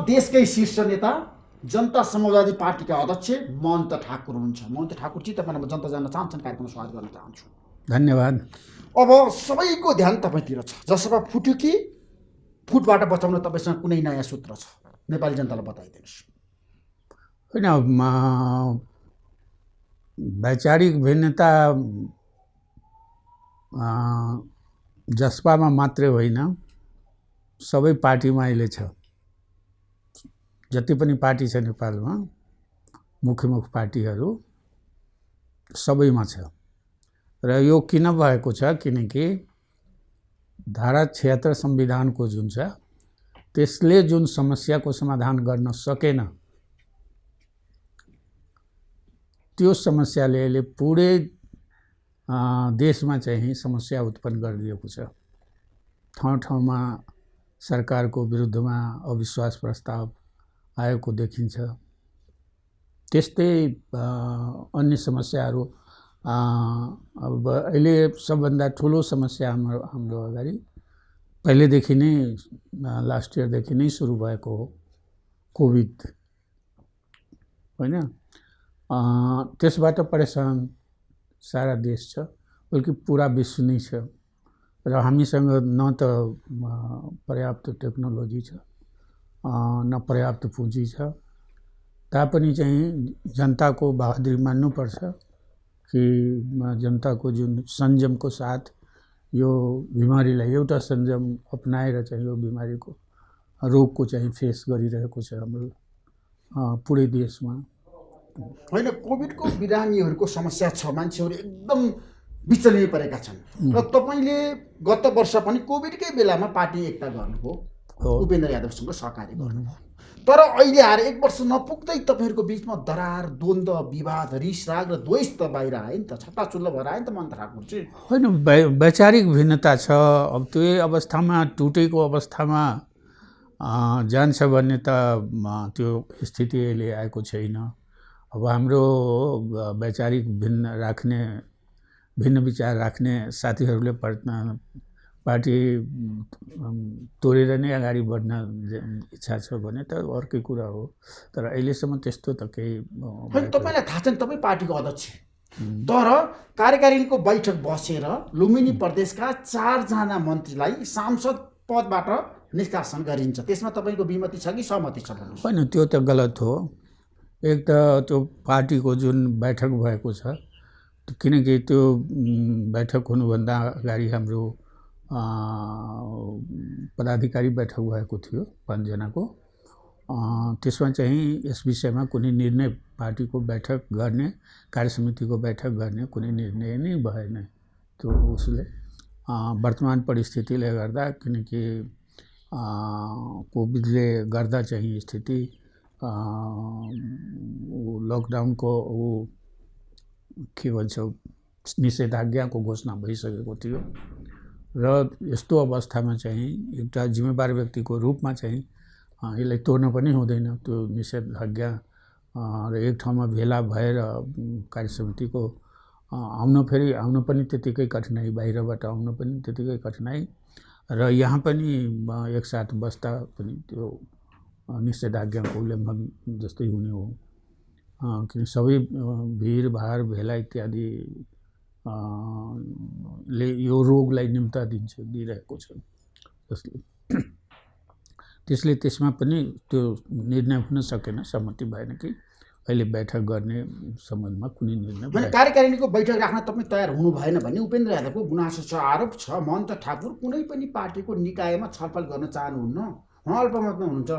देशकै शीर्ष नेता जनता समाजवादी पार्टीका अध्यक्ष महन्त ठाकुर हुनुहुन्छ। महन्त ठाकुरजी, तपाईँलाई जनता जान्न चाहन्छन्, कार्यक्रममा स्वागत गर्न चाहन्छु। धन्यवाद। अब सबैको ध्यान तपाईँतिर छ। जसपा फुट्यो कि फुटबाट बचाउन तपाईँसँग कुनै नयाँ सूत्र छ? नेपाली जनतालाई बताइदिनुहोस्। होइन, वैचारिक भिन्नता जसपामा मात्रै होइन, सबै पार्टीमा अहिले छ। जति पनि पार्टी छ नेपालमा, मुख्य पार्टीहरू सबैमा छ। र यो किन भएको छ? किनकि धारा 76 संविधानको जुन छ, त्यसले जुन समस्याको समाधान गर्न सकेन, त्यो समस्याले अहिले पुरै देशमा चाहिँ समस्या उत्पन्न गरिदिएको छ। ठाउँ ठाउँमा सरकारको विरुद्धमा अविश्वास प्रस्ताव आएको देखिन्छ। त्यस्तै अन्य समस्याहरू अब अहिले सबभन्दा ठुलो समस्या हाम्रो अगाडि पहिलेदेखि नै, लास्ट इयरदेखि नै सुरु भएको हो, कोभिड होइन। त्यसबाट परेशान सारा देश छ, बल्कि पुरा विश्व नै छ। र हामीसँग न त पर्याप्त टेक्नोलोजी छ, न पर्याप्त पुँजी छ। तापनि चाहिँ जनताको बहादुरी मान्नुपर्छ कि जनताको जुन संयमको साथ यो बिमारीलाई, एउटा संयम अपनाएर चाहिँ यो बिमारीको रोगको चाहिँ फेस गरिरहेको छ हाम्रो पुरै देशमा। होइन, कोभिडको बिरामीहरूको समस्या छ, मान्छेहरू एकदम बिचलिए परेका छन्। र तपाईँले गत वर्ष पनि कोभिडकै बेलामा पार्टी एकता गर्नुभयो, उपेन्द्र यादवसँग सहकार्य गर्नुभयो। तर अहिले आएर 1 वर्ष नपुग्दै तपाईँहरूको बिचमा दरार, द्वन्द्व, विवाद, रिस राग र द्वेष त बाहिर आयो नि त, छत्ताचुल्लो भएर आयो नि त महन्त ठाकुरजी। होइन, वैचारिक भिन्नता छ। अब त्यो अवस्थामा, टुटेको अवस्थामा जान्छ भन्ने त त्यो स्थिति अहिले आएको छैन। अब हाम्रो वैचारिक भिन्न विचार राख्ने साथीहरूले पार्टी तोडेर नै अगाडि बढ्न इच्छा छ भने त अर्कै कुरा हो। तर अहिलेसम्म त्यस्तो त केही होइन। तपाईँलाई थाहा छ नि, तपाईँ पार्टीको अध्यक्ष, तर कार्यकारिणीको बैठक बसेर लुम्बिनी प्रदेशका 4 जना मन्त्रीलाई सांसद पदबाट निष्कासन गरिन्छ। त्यसमा तपाईँको विमति छ कि सहमति छ? होइन, त्यो त गलत हो। एक त त्यो पार्टीको जुन बैठक भएको छ, किनकि त्यो बैठक हुनुभन्दा अगाडि हाम्रो पदाधिकारी बैठक भएको थियो 5 जनाको। त्यसमा चाहिँ यस विषयमा कुनै निर्णय, पार्टीको बैठक गर्ने, कार्यसमितिको बैठक गर्ने कुनै निर्णय नै भएन। त्यो उसले वर्तमान परिस्थितिले गर्दा, किनकि कोभिडले गर्दा चाहिँ स्थिति लकडाउनको के भन्छ निषेधाज्ञाको घोषणा भइसकेको थियो। र यस्तो अवस्थामा चाहिँ एउटा जिम्मेवार व्यक्तिको रूपमा चाहिँ यसलाई तोड्न पनि हुँदैन त्यो निषेधाज्ञा। र एक ठाउँमा भेला भएर कार्यसमितिको आउन पनि त्यतिकै कठिनाइ, बाहिरबाट आउन पनि त्यतिकै कठिनाइ, र यहाँ पनि एकसाथ बस्दा पनि त्यो निषेधाज्ञाको उल्लङ्घन जस्तै हुने हो। किन सबै भिडभाड, भेला इत्यादि ले यो रोगलाई निम्ता दिइरहेको छ। त्यसले त्यसमा पनि त्यो निर्णय हुन सकेन, सहमति भएन कि अहिले बैठक गर्ने सम्बन्धमा कुनै निर्णय भएन। कार्यकारिणीको बैठक राख्न तपाईँ तयार हुनु भएन भने उपेन्द्र यादवको गुनासो छ, आरोप छ, महन्त ठाकुर कुनै पनि पार्टीको निकायमा छलफल गर्न चाहनुहुन्न, उहाँ अल्पमतमा हुनुहुन्छ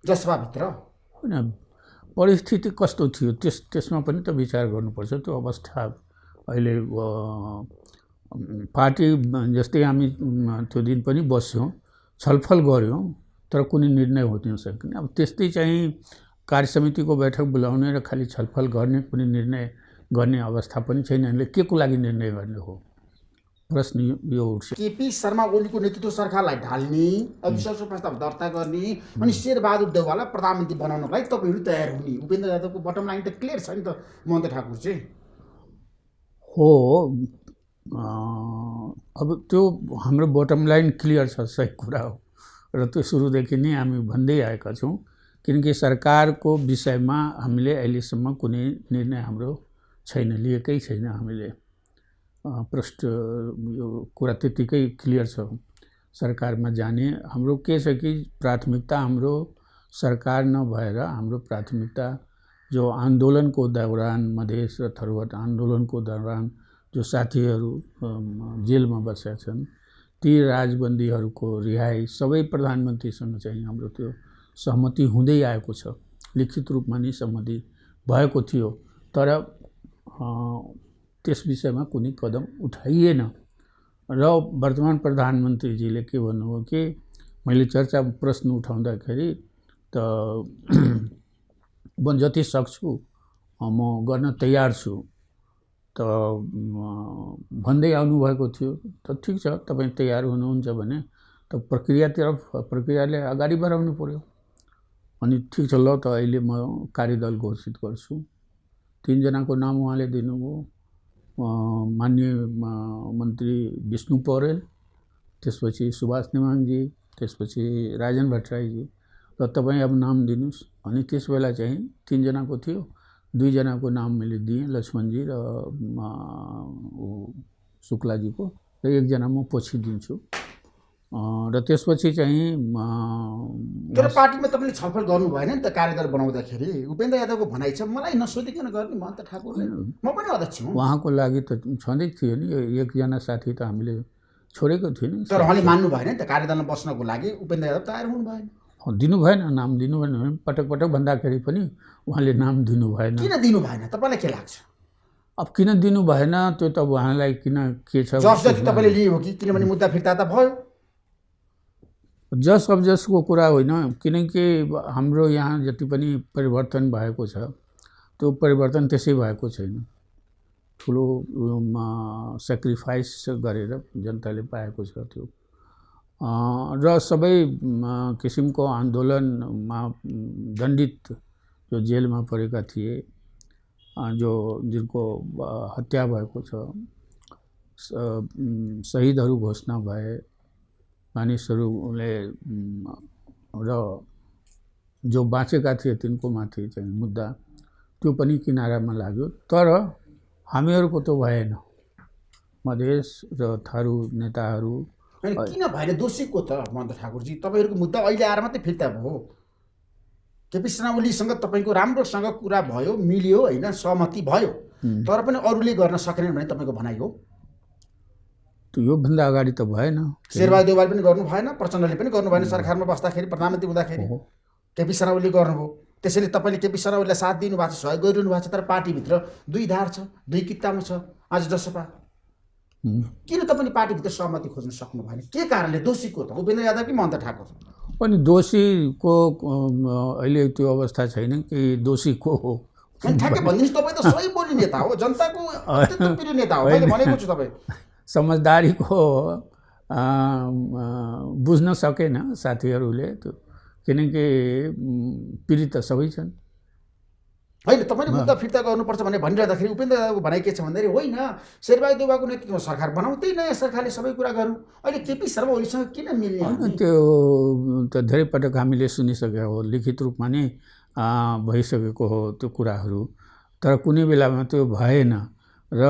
जसपाभित्र। होइन, परिस्थिति कस्तो थियो त्यसमा पनि त विचार गर्नुपर्छ। त्यो अवस्था अहिले पार्टी जस्तै हामी त्यो दिन पनि बस्यौँ, छलफल गऱ्यौँ, तर कुनै निर्णय हुन सकेन। अब त्यस्तै चाहिँ कार्यसमितिको बैठक बोलाउने र खालि छलफल गर्ने, कुनै निर्णय गर्ने अवस्था पनि छैन। यसले के को लागि निर्णय गर्ने हो, प्रश्न यो उठ्छ। केपी शर्मा ओलीको नेतृत्व सरकारलाई ढाल्ने, अविश्वास प्रस्ताव दर्ता गर्ने, अनि शेरबहादुर देउवालाई प्रधानमन्त्री बनाउनको लागि तपाईँहरू तयार हुने, उपेन्द्र यादवको बटम लाइन त क्लियर छ नि त महन्त ठाकुर चाहिँ। हो, अब त्यो हाम्रो बटम लाइन क्लियर छ, सही कुरा हो। र त्यो सुरुदेखि नै हामी भन्दै आएका छौँ किनकि सरकारको विषयमा हामीले अहिलेसम्म कुनै निर्णय हाम्रो छैन, लिएकै छैन हामीले। प्रष्ट यो कुरा त्यतिकै क्लियर छ। सरकारमा जाने हाम्रो के छ कि प्राथमिकता हाम्रो सरकार नभएर हाम्रो प्राथमिकता जो आन्दोलनको दौरान मधेस र थरुवाट आन्दोलनको दौरान जो साथीहरू जेलमा बसेका छन् ती राजबन्दीहरूको रिहाई सबै प्रधानमन्त्रीसँग चाहिँ हाम्रो त्यो सहमति हुँदै आएको छ, लिखित रूपमा नै सहमति भएको थियो, तर त्यस विषयमा कुनै कदम उठाइएन। र वर्तमान प्रधानमन्त्रीजीले के भन्नुभयो कि मैले चर्चा प्रश्न उठाउँदाखेरि त म जति सक्छु म गर्न तयार छु त भन्दै आउनुभएको थियो। त ठिक छ, तपाईँ तयार हुनुहुन्छ भने त प्रक्रियाले अगाडि बढाउनु पर्यो। अनि ठिक छ, ल त अहिले म कार्यदल घोषित गर्छु। 3 जनाको नाम उहाँले दिनुभयो, माननीय मन्त्री विष्णु पौडेल, त्यसपछि सुभाष नेमाङजी, त्यसपछि राजन भट्टराईजी, र तपाईँ अब नाम दिनुहोस्। अनि त्यस बेला चाहिँ 3 जनाको थियो, 2 जनाको नाम मैले दिएँ, लक्ष्मणजी र शुक्लाजीको, र 1 जना म पछि दिन्छु। र त्यसपछि चाहिँ तर पार्टीमा तपाईँले छलफल गर्नु भएन नि त कार्यदल बनाउँदाखेरि। उपेन्द्र यादवको भनाइ छ मलाई नसोधिकन गर्ने महन्त ठाकुरले, म पनि अध्यक्ष हुँ। उहाँको लागि त छँदै थियो नि, 1 जना साथी त हामीले छोडेको थियो नि। तर उहाँले मान्नु भएन नि त कार्यदलमा बस्नको लागि उपेन्द्र यादव तयार हुनु भएन। दिनु भएन, नाम दिनु भएन। पटक पटक भन्दाखेरि पनि उहाँले नाम दिनु भएन। किन दिनु भएन तपाईँलाई के लाग्छ? अब किन दिनु भएन त्यो त उहाँलाई किन के छ जस जति तपाईँले लिए हो कि, किनभने मुद्दा फिर्ता त भयो। जस अब जसको कुरा होइन, किनकि हाम्रो यहाँ जति पनि परिवर्तन भएको छ त्यो परिवर्तन त्यसै भएको छैन। ठुलो सेक्रिफाइस गरेर जनताले पाएको छ त्यो। र सबै किसिमको आन्दोलनमा दण्डित जो जेलमा परेका थिए, जिनको हत्या भएको छ, शहीदहरू घोषणा भए मानिसहरूले, र जो बाँचेका थिए तिनको माथि चाहिँ मुद्दा त्यो पनि किनारामा लाग्यो। तर हामीहरूको त भएन। मधेस र थारू नेताहरू किन भएन? दोषी को त महन्त ठाकुरजी? तपाईँहरूको मुद्दा अहिले आएर मात्रै फिर्ता भयो। केपी शर्मा ओलीसँग तपाईँको राम्रोसँग कुरा भयो, मिल्यो होइन, सहमति भयो, तर पनि अरूले गर्न सकेनन् भने तपाईँको भनाइ हो। योभन्दा अगाडि त भएन। शेरबहादुर देउवाले पनि गर्नु भएन, प्रचण्डले पनि गर्नु भएन। सरकारमा बस्दाखेरि प्रधानमन्त्री हुँदाखेरि केपी शर्मा ओलीले गर्नुभयो। त्यसैले तपाईँले केपी शर्मा ओलीलाई साथ दिनुभएको छ, सहयोग गरिरहनु भएको छ। तर पार्टीभित्र 2 धार छ, 2 कितामा छ आज जसपा। किन तपाईँले पार्टीभित्र सहमति खोज्न सक्नु भएन? के कारणले? दोषी को त? उपेन्द्र यादव कि महन्त ठाकुर? अनि दोषीको अहिले त्यो अवस्था छैन कि दोषी को हो। ठ्याक्कै भनिदिनुहोस्, तपाईँ त सही बोली नेता हो, जनताको अत्यन्त प्रिय नेता हो। मैले भनेको छु तपाईँ समझदारीको बुझ्न सकेन साथीहरूले त्यो, किनकि पीडित त सबै छन्। होइन, तपाईँले मुद्दा फिर्ता गर्नुपर्छ भन्ने भनिरहँदाखेरि उपेन्द्र यादवको भनाइ के छ भन्दाखेरि होइन, शेरबहादुर देउवाको नेतृत्वमा सरकार बनाउँदै नयाँ सरकारले सबै कुरा गरौँ। अहिले केपी शर्मा ओलीसँग किन मिल्ने? त्यो त धेरै पटक हामीले सुनिसकेको हो, लिखित रूपमा नै भइसकेको हो त्यो कुराहरू। तर कुनै बेलामा त्यो भएन। र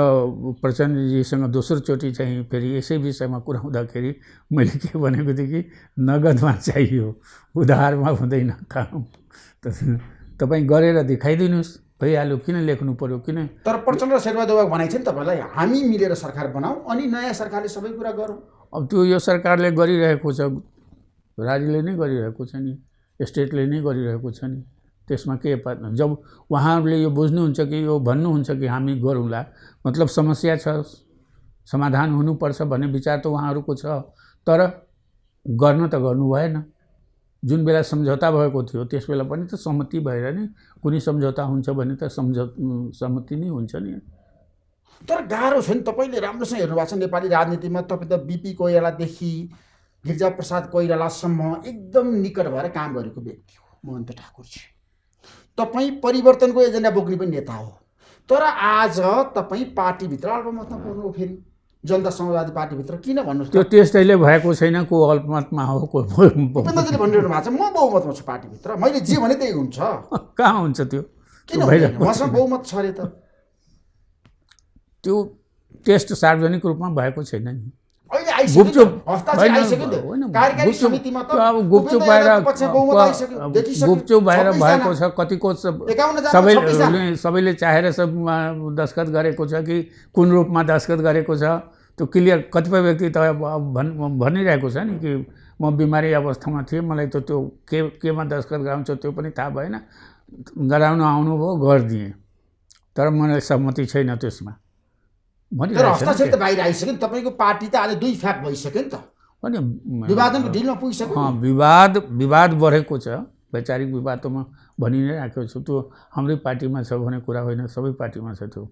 प्रचण्डजीसँग दोस्रोचोटि चाहिँ फेरि यसै विषयमा कुरा हुँदाखेरि मैले के भनेको थिएँ कि नगदमा चाहियो, उधारमा हुँदैन काम। तपाईँ गरेर देखाइदिनुहोस्, भइहाल्यो, किन लेख्नु पर्यो? किन? तर प्रचण्ड र शेरबहादुर देउवा भनाइ छ नि तपाईँलाई, हामी मिलेर सरकार बनाऊ अनि नयाँ सरकारले सबै कुरा गरौँ। अब त्यो यो सरकारले गरिरहेको छ, राज्यले नै गरिरहेको छ नि, स्टेटले नै गरिरहेको छ नि। त्यसमा के जब उहाँहरूले यो बुझ्नुहुन्छ कि यो भन्नुहुन्छ कि हामी गरौँला, मतलब समस्या छ, समाधान हुनुपर्छ भन्ने विचार त उहाँहरूको छ, तर गर्न त गर्नु भएन। जुन बेला सम्झौता भएको थियो त्यस बेला पनि त सहमति भएर नै कुनै सम्झौता हुन्छ भने त सहमति नै हुन्छ नि। तर गाह्रो छ नि, तपाईँले राम्रोसँग हेर्नु भएको छ नेपाली राजनीतिमा। तपाईँ त बिपी कोइरालादेखि गिरिजाप्रसाद कोइरालासम्म एकदम निकट भएर काम गरेको व्यक्ति हो महन्त ठाकुरजी। तपाईँ परिवर्तनको एजेन्डा बोक्ने पनि नेता हो, तर आज तपाईँ पार्टीभित्र अल्पमतमा पर्नु फेरि जनता समाजवादी पार्टीभित्र किन भन्नुहोस् त्यो टेस्ट अहिले भएको छैन, को अल्पमतमा हो, को उपेन्द्रजीले भनिरहनु भएको छ म बहुमतमा छु पार्टीभित्र, मैले जे भने त्यही हुन्छ। कहाँ हुन्छ त्यो? किन हुँदैन? मसँग बहुमत छ अरे त। त्यो टेस्ट सार्वजनिक रूपमा भएको छैन नि। अहिले आइसक्यो, हस्ताक्षर आइसक्यो नि त कार्यकारी समितिमा त। अब गुपचुप भएर भएको छ, कतिको सबैले चाहेर दस्तखत गरेको छ कि कुन रूपमा दस्तखत गरेको छ त्यो क्लियर। कतिपय व्यक्ति त भनिरहेको छ नि कि म बिमारी अवस्थामा थिएँ, मलाई त त्यो केमा दस्तखत गराउँछ त्यो पनि थाहा भएन, गराउन आउनुभयो गरिदिएँ, तर मलाई सहमति छैन त्यसमा। तर हस्ताक्षर त बाहिर आइसक्यो नि, तपाईँको पार्टी त आज 2 फ्याक भइसक्यो नि त, अनि विवादनको ढिलमा पुगिसक्यो। विवाद बढेको छ, वैचारिक विवादमा भनि नै राखेको छु। त्यो हाम्रै पार्टीमा छ भन्ने कुरा होइन, सबै पार्टीमा छ त्यो।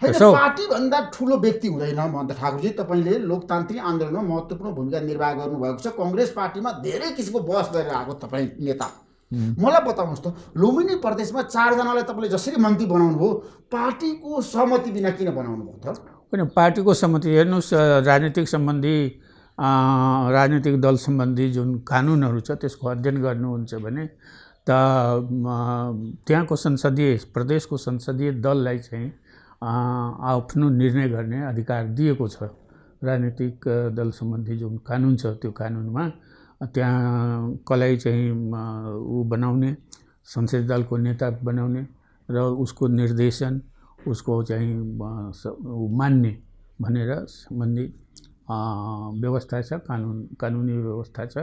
पार्टी भन्दा ठुलो व्यक्ति हुँदैन महन्त ठाकुरजी। तपाईँले लोकतान्त्रिक आन्दोलनमा महत्त्वपूर्ण भूमिका निर्वाह गर्नुभएको छ। कांग्रेस पार्टीमा धेरै किसिमको बहस गरेर आएको तपाईँ नेता। मलाई बताउनुहोस् त, लुम्बिनी प्रदेशमा 4 जनालाई तपाईँले जसरी मन्त्री बनाउनु भयो, पार्टीको सहमति बिना किन बनाउनु भयो त? होइन, पार्टीको सहमति हेर्नुहोस्, राजनीतिक दल सम्बन्धी जुन कानुनहरू छ त्यसको अध्ययन गर्नुहुन्छ भने त त्यहाँको प्रदेशको संसदीय दललाई चाहिँ आफ्नो निर्णय गर्ने अधिकार दिएको छ। राजनीतिक दल सम्बन्धी जुन कानुन छ त्यो कानुनमा त्यहाँ कसलाई चाहिँ बनाउने, संसदीय दलको नेता बनाउने र उसको निर्देशन, उसको चाहिँ मान्ने भनेर सम्बन्धी व्यवस्था छ, कानुनी व्यवस्था छ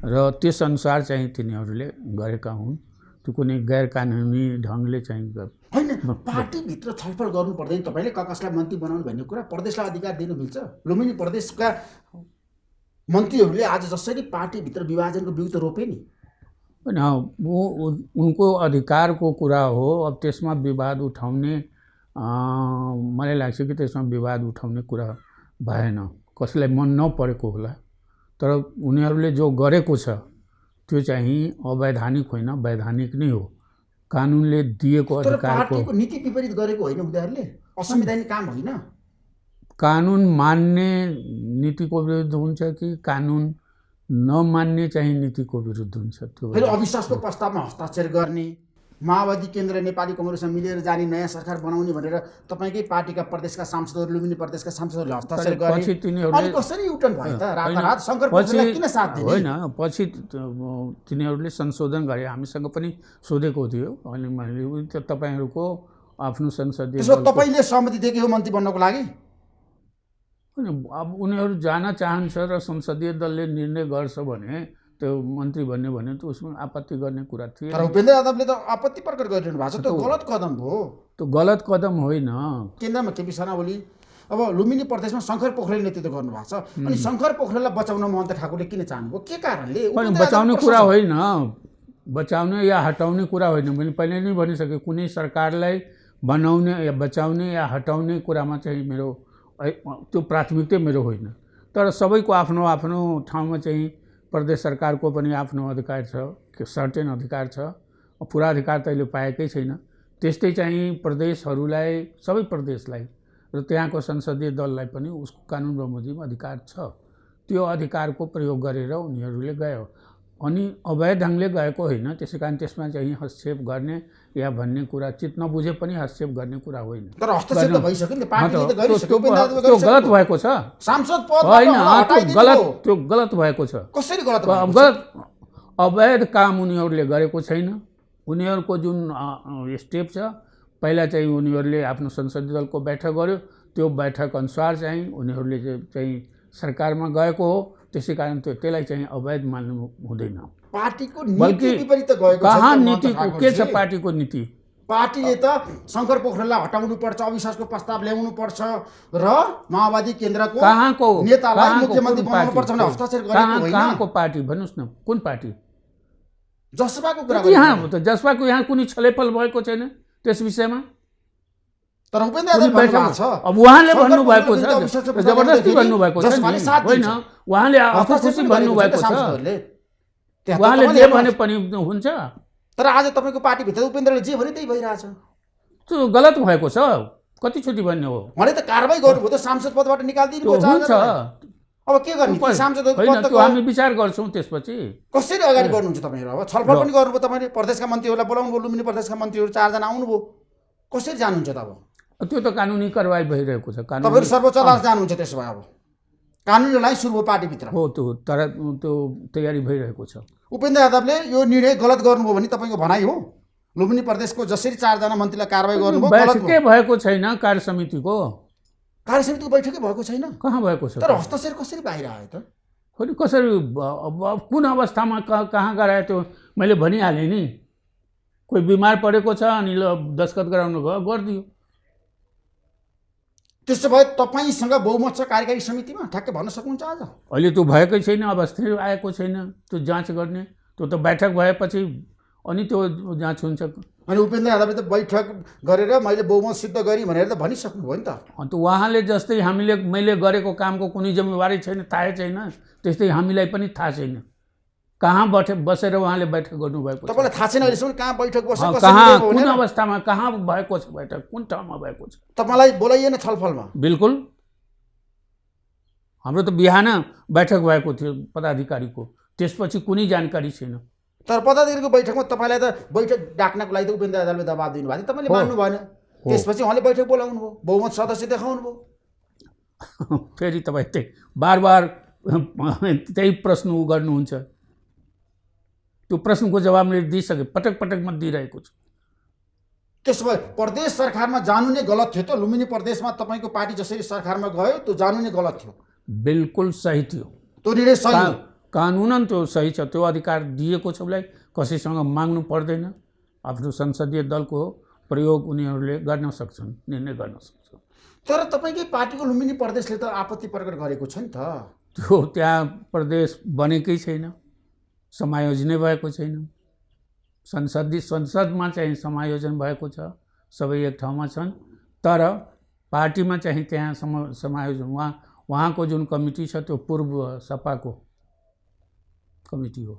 र त्यसअनुसार चाहिँ तिनीहरूले गरेका हुन्। त्यो कुनै गैर कानुनी ढङ्गले चाहिँ होइन। पार्टीभित्र छलफल गर्नु पर्दैन, तपाईँले कसलाई मन्त्री बनाउनु भन्ने कुरा प्रदेशलाई अधिकार दिनु मिल्छ। लुम्बिनी प्रदेशका मन्त्रीहरूले आज जसरी पार्टीभित्र विभाजनको बिउ त रोपे नि। होइन, उनको अधिकारको कुरा हो। अब त्यसमा विवाद उठाउने मलाई लाग्छ कि त्यसमा विवाद उठाउने कुरा भएन, कसैलाई मन नपरेको होला। तर उनीहरूले जो गरेको छ त्यो चाहिँ अवैधानिक होइन, वैधानिक नै हो। कानुनले दिएको अधिकारको पार्टीको नीति विपरीत गरेको होइन उनीहरूले, असंवैधानिक काम होइन। कानुन मान्ने नीतिको विरुद्ध हुन्छ कि कानुन नमान्ने चाहिँ नीतिको विरुद्ध हुन्छ? त्यो अविश्वासको प्रस्तावमा हस्ताक्षर गर्ने, माओवादी केन्द्र नेपाली कांग्रेसमा मिलेर जाने, नयाँ सरकार बनाउने भनेर तपाईँकै पार्टीका प्रदेशका सांसदहरू, लुम्बिनी प्रदेशका सांसदहरूले हस्ताक्षर गरे। पछि तिनीहरूले कसरी युटर्न भयो त? रातारात शङ्कर पोखरेललाई किन साथ दिने? होइन, पछि तिनीहरूले संशोधन गरे। हामीसँग पनि सोधेको थियो, अनि मैले तपाईँहरूको आफ्नो संसदीय तपाईँले सहमति दिएको हो मन्त्री बन्नको लागि? अब उनीहरू जान चाहन्छ र संसदीय दलले निर्णय गर्छ भने त्यो मन्त्री भन्ने भने त उसमा आपत्ति गर्ने कुरा थियो। तर उपेन्द्र यादवले त आपत्ति प्रकट गरिरहनु भएको छ। त्यो गलत कदम हो। त्यो गलत कदम होइन। केन्द्रमा केपी शर्मा ओली अब लुम्बिनी प्रदेशमा शङ्कर पोखरेल नेतृत्व गर्नुभएको छ, अनि शङ्कर पोखरेललाई बचाउन महन्त ठाकुरले किन चाहनुभयो? के कारणले? बचाउने कुरा होइन, बचाउने या हटाउने कुरा होइन। मैले पहिले नै भनिसकेँ, कुनै सरकारलाई बनाउने या बचाउने या हटाउने कुरामा चाहिँ मेरो त्यो प्राथमिकता मेरो होइन। तर सबैको आफ्नो आफ्नो ठाउँमा चाहिँ प्रदेश सरकारको पनि आफ्नो अधिकार छ, सर्टेन अधिकार छ। पुरा अधिकार त अहिले पाएकै छैन। त्यस्तै चाहिँ प्रदेशहरूलाई, सबै प्रदेशलाई र त्यहाँको संसदीय दललाई पनि उसको कानुन बमोजिम अधिकार छ। त्यो अधिकारको प्रयोग गरेर उनीहरूले गयो, अनि अवैध ढङ्गले गएको होइन। त्यसै कारण त्यसमा चाहिँ हस्तक्षेप गर्ने या भन्ने कुरा चित्त नबुझे पनि हस्तक्षेप गर्ने कुरा होइन। तर हस्तक्षेप त भइसक्यो नि, पार्टीले त गरिसक्यो। त्यो गलत भएको छ, सांसद पद होइन, त्यो गलत भएको छ। कसरी गलत? अवैध काम उनीहरूले गरेको छैन। उनीहरूको जुन स्टेप छ, पहिला चाहिँ उनीहरूले आफ्नो संसदीय दलको बैठक गर्यो, त्यो बैठक अनुसार चाहिँ उनीहरूले चाहिँ सरकारमा गएको हो। त्यसै कारण त्यसलाई चाहिँ अवैध मान्नु हुँदैन। पार्टीको नीति विपरीत गएको छ। कहाँ नीति के छ? पार्टीको नीति पार्टीले त शङ्कर पोखरेललाई हटाउनु पर्छ, अविश्वासको प्रस्ताव ल्याउनु पर्छ र माओवादी केन्द्रको नेतालाई मुख्यमन्त्री बनाउनु पर्छ भनेर हस्ताक्षर गरेको होइन। कहाँको पार्टी भन्नुहोस् न, कुन पार्टी? जसपाको कुरा यहाँ त जसपाको यहाँ कुनै छलफल भएको छैन त्यस विषयमा। तर उपेन्द्र यादव भन्नुभएको छ, अब उहाँले भन्नुभएको छ, जबरजस्ती भन्नुभएको छ होइन, उहाँले आफू खुसी भन्नुभएको छ। उहाँले जे भने पनि हुन्छ। तर आज तपाईँको पार्टीभित्र उपेन्द्रले जे भने त्यही भइरहेछ। त्यो गलत भएको छ। कति छुट्टी भन्ने हो? उहाँले त कारबाही गर्नुभयो त, सांसद पदबाट निकालिदिनु त्यो भयो हुन्छ। 4 जना। अब के गर्ने ती सांसदको होइन, पद त त्यो हामी विचार गर्छौँ त्यसपछि। कसरी अगाडि बढ्नुहुन्छ तपाईँहरू? अब छलफल पनि गर्नुभयो तपाईँले, प्रदेशका मन्त्रीहरूलाई बोलाउनु भयो, लुम्बिनी प्रदेशका मन्त्रीहरू 4 जना आउनुभयो, कसरी जानुहुन्छ त अब? त्यो त कानुनी कारवाही भइरहेको छ। तपाईँहरू सर्वोच्च अदालत जानुहुन्छ त्यसो भए? अब कानुनी लडाइँ सुरु भयो पार्टीभित्र हो, तर त्यो तयारी भइरहेको छ। उपेन्द्र यादवले यो निर्णय गलत गर्नुभयो भने तपाईँको भनाइ हो? लुम्बिनी प्रदेशको जसरी 4 जना मन्त्रीलाई कारवाही गर्नुभयो गलत बैठकै भएको छैन कार्य समितिको। कार्य समितिको बैठकै भएको छैन, कहाँ भएको छ? तर हस्ताक्षर कसरी बाहिर आयो त? होइन, कसरी अब कुन अवस्थामा कहाँ गरायो त्यो मैले भनिहालेँ नि। कोही बिमार परेको छ अनि ल दस्तखत गराउनु भयो, गरिदियो। त्यसो भए तपाईँसँग बहुमत छ कार्यकारी समितिमा, ठ्याक्कै भन्न सक्नुहुन्छ आज? अहिले त्यो भएकै छैन, अवस्था आएको छैन त्यो जाँच गर्ने। त्यो त बैठक भएपछि अनि त्यो जाँच हुन्छ। अनि उपेन्द्र यादवले त बैठक गरेर मैले बहुमत सिद्ध गरेँ भनेर त भनिसक्नुभयो नि त। अन्त उहाँले जस्तै मैले गरेको कामको कुनै जिम्मेवारी छैन, थाहै छैन, त्यस्तै हामीलाई पनि थाहा छैन कहाँ बसेर उहाँले बैठक गर्नुभएको छ। तपाईँलाई थाहा छैन अहिलेसम्म कहाँ बैठक बसेको, कहाँ कुन अवस्थामा कहाँ भएको छ बैठक, कुन ठाउँमा भएको छ? तपाईँलाई बोलाइएन छलफलमा? बिल्कुल, हाम्रो त बिहान बैठक भएको थियो पदाधिकारीको, त्यसपछि कुनै जानकारी छैन। तर पदाधिकारीको बैठकमा तपाईँलाई त बैठक डाक्नको लागि त उपेन्द्र यादवले दबाब दिनुभएको थियो, तपाईँले मान्नु भएन। त्यसपछि उहाँले बैठक बोलाउनु भयो, बहुमत सदस्य देखाउनु भयो। फेरि तपाईँ त्यही बार त्यही प्रश्न गर्नुहुन्छ। त्यो प्रश्नको जवाब मैले दिइसकेँ, पटक म दिइरहेको छु। त्यसो भए प्रदेश सरकारमा जानु नै गलत थियो त? लुम्बिनी प्रदेशमा तपाईँको पार्टी जसरी सरकारमा गयो त्यो जानु नै गलत थियो? बिल्कुल सही थियो, त्यो निर्णय सही हो, कानुनन त्यो सही छ। त्यो अधिकार दिएको छ उसलाई, कसैसँग माग्नु पर्दैन। आफ्नो संसदीय दलको प्रयोग उनीहरूले गर्न सक्छन्, निर्णय गर्न सक्छन्। तर तपाईँकै पार्टीको लुम्बिनी प्रदेशले त आपत्ति प्रकट गरेको छ नि त। त्यो त्यहाँ प्रदेश बनेकै छैन, समायोजनै भएको छैन। संसदमा चाहिँ समायोजन भएको छ, सबै एक ठाउँमा छन्, तर पार्टीमा चाहिँ त्यहाँ समायोजन उहाँको जुन कमिटी छ त्यो पूर्व सपाको कमिटी हो।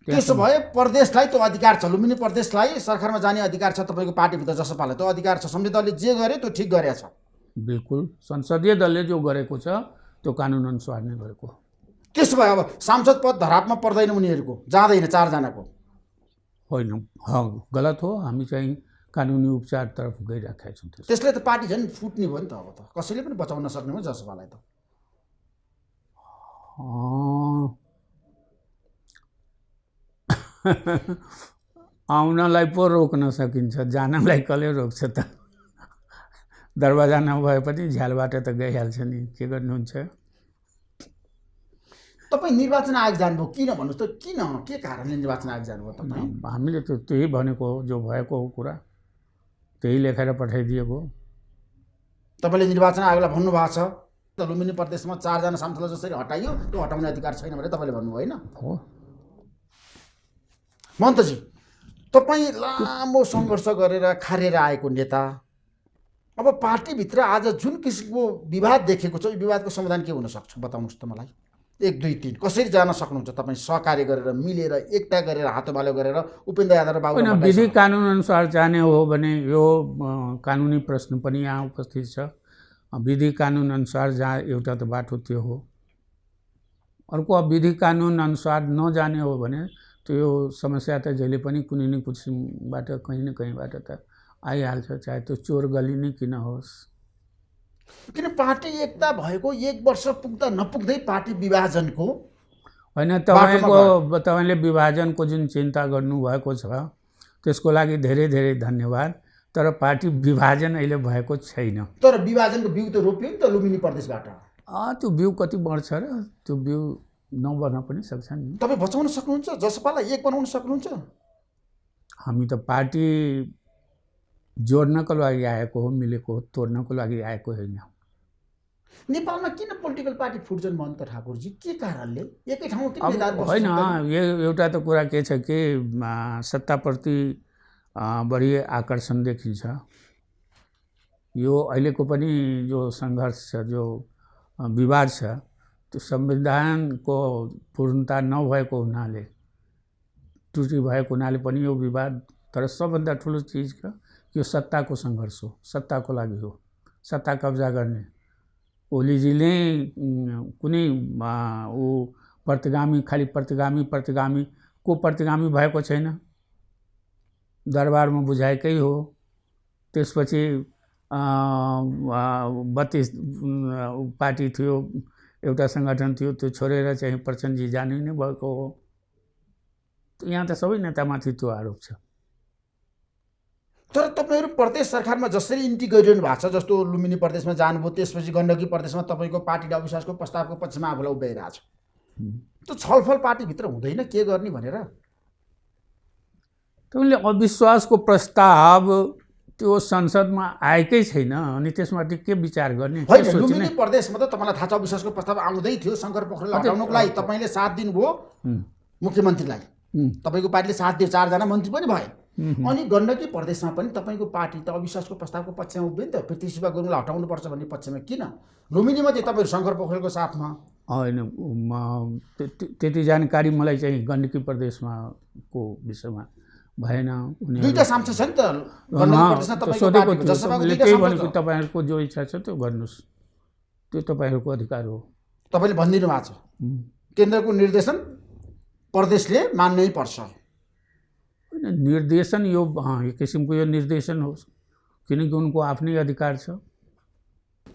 त्यसो भए प्रदेशलाई त्यो अधिकार छ, लुम्बिनी प्रदेशलाई सरकारमा जाने अधिकार छ तपाईँको पार्टीभित्र, जसपालाई त्यो अधिकार छ। संसदीय दलले जे गरे त्यो ठिक गरेछ। बिल्कुल, संसदीय दलले जो गरेको छ त्यो कानुन अनुसार नै गरेको। त्यसो भए अब सांसद पद धरापमा पर्दैन उनीहरूको, जाँदैन 4 जनाको? होइन, गलत हो। हामी चाहिँ कानुनी उपचारतर्फ गइराखेका छौँ। त्यसले त पार्टी झन् फुट्ने भयो नि त। अब त कसैले पनि बचाउन सक्ने हो जसपालाई त। आउनलाई पो रोक्न सकिन्छ, जानलाई कसले रोक्छ त? दरवाजा नभए पनि झ्यालबाट त गइहाल्छ नि, के गर्नुहुन्छ? तपाईँ निर्वाचन आयोग जानुभयो किन भन्नुहोस् त? किन, के कारणले निर्वाचन आयोग जानुभयो तपाईँ? हामीले त त्यही भनेको, जो भएको कुरा त्यही लेखेर पठाइदिएको। तपाईँले निर्वाचन आयोगलाई भन्नुभएको छ त लुम्बिनी प्रदेशमा 4 जना सांसदलाई जसरी हटाइयो त्यो हटाउने अधिकार छैन भनेर तपाईँले भन्नुभयो होइन? हो। मन्तजी, तपाईँ लामो सङ्घर्ष गरेर खारेर आएको नेता, अब पार्टीभित्र आज जुन किसिमको विवाद देखेको छ, यो विवादको समाधान के हुन सक्छ बताउनुहोस् त मलाई। 1 2 3 कसरी जान सक्नुहुन्छ तपाईँ? सहकार्य गरेर, मिलेर, एकता गरेर, हातोबालो गरेर उपेन्द्र यादव र बाबु होइन, विधि कानुन अनुसार जाने हो भने यो कानुनी प्रश्न पनि यहाँ उपस्थित छ। विधि कानुन अनुसार जहाँ एउटा त बाटो त्यो हो। अर्को, विधि कानुन अनुसार नजाने हो भने त्यो समस्या त जहिले पनि कुनै न कुनबाट कहीँ न कहीँबाट त आइहाल्छ, चाहे त्यो चोर गली नै किन होस्। किन पार्टी एकता भएको 1 वर्ष पुग्दा नपुग्दै पार्टी विभाजनको? होइन, तपाईँले विभाजनको जुन चिन्ता गर्नुभएको छ त्यसको लागि धेरै धेरै धन्यवाद। तर पार्टी विभाजन अहिले भएको छैन। तर विभाजनको बिउ त रोप्यो नि त लुम्बिनी प्रदेशबाट। त्यो बिउ कति बढ्छ र? त्यो बिउ नबढ्न पनि सक्छ नि। तपाईँ बचाउन सक्नुहुन्छ? जसपालाई एक बनाउन सक्नुहुन्छ? हामी त पार्टी जोड्नको लागि आएको हो, मिलेको हो, तोड्नको लागि आएको होइन। नेपालमा किन पोलिटिकल पार्टी फुट्छन् मन्त ठाकुरजी? के कारणले? एकै ठाउँमा किन नेताहरू बस्छन्? होइन, एउटा त कुरा के छ कि सत्ताप्रति बढी आकर्षण देखिन्छ। यो अहिलेको पनि जो सङ्घर्ष छ, जो विवाद छ, त्यो संविधानको पूर्णता नभएको हुनाले, त्रुटि भएको हुनाले पनि यो विवाद। तर सबभन्दा ठुलो चिज यो सत्ताको सङ्घर्ष हो, सत्ताको लागि हो। सत्ता कब्जा गर्ने। ओलीजीले कुनै ऊ प्रतिगामी खालि प्रतिगामीको प्रतिगामी भएको छैन, दरबारमा बुझाएकै हो। त्यसपछि 32 पार्टी थियो, एउटा सङ्गठन थियो, त्यो छोडेर चाहिँ प्रचण्डजी जानु नै भएको हो। यहाँ त सबै नेतामाथि त्यो आरोप छ। तर तपाईँहरू प्रदेश सरकारमा जसरी इन्ट्री गरिरहनु भएको छ, जस्तो लुम्बिनी प्रदेशमा जानुभयो, त्यसपछि गण्डकी प्रदेशमा तपाईँको पार्टीले अविश्वासको प्रस्तावको पक्षमा आफूलाई उभ्याइरहेको छ। त्यो छलफल पार्टीभित्र हुँदैन के गर्ने भनेर? तपाईँले अविश्वासको प्रस्ताव त्यो संसदमा आएकै छैन, अनि त्यसमाथि के विचार गर्ने? होइन, लुम्बिनी प्रदेशमा त तपाईँलाई थाहा छ अविश्वासको प्रस्ताव आउँदै थियो। शङ्कर पोखरेल हटाउनको लागि तपाईँले साथ दिनुभयो मुख्यमन्त्रीलाई, तपाईँको पार्टीले साथ दियो, 4 जना मन्त्री पनि भए। अनि गण्डकी प्रदेशमा पनि तपाईँको पार्टी त अविश्वासको प्रस्तावको पक्षमा उभियो नि त, पृथ्वीशिवा गुरुङलाई हटाउनुपर्छ भन्ने पक्षमा। किन लुम्बिनीमा चाहिँ तपाईँहरू शङ्कर पोखरेलको साथमा? होइन, त्यति जानकारी मलाई चाहिँ गण्डकी प्रदेशमा को विषयमा भएन। दुईटा सांसद छ नि त गण्डकी प्रदेशमा तपाईँको पार्टीको, जसपाको दुईटा सांसद छ। तपाईँहरूको जो इच्छा छ त्यो गर्नुहोस्, त्यो तपाईँहरूको अधिकार हो। तपाईँले भनिदिनु भएको छ केन्द्रको निर्देशन प्रदेशले मान्नै पर्छ। होइन, निर्देशन यो एक किसिमको यो निर्देशन हो, किनकि उनको आफ्नै अधिकार छ।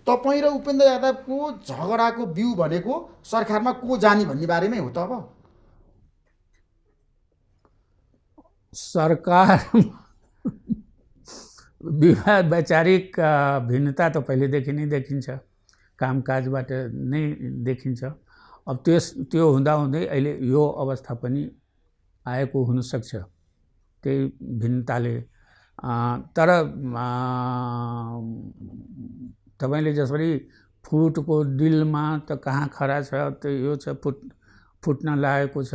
तपाईँ र उपेन्द्र यादवको झगडाको बिउ भनेको सरकारमा को जाने भन्ने बारेमै हो त। अब सरकार विवाद वैचारिक भिन्नता त पहिलेदेखि नै देखिन्छ, कामकाजबाट नै देखिन्छ। अब त्यो हुँदाहुँदै अहिले यो अवस्था पनि आएको हुनसक्छ त्यही भिन्नताले। तर तपाईँले जसरी फुटको डिलमा त कहाँ खरा छ, त्यो यो छ, फुट्न लागेको छ,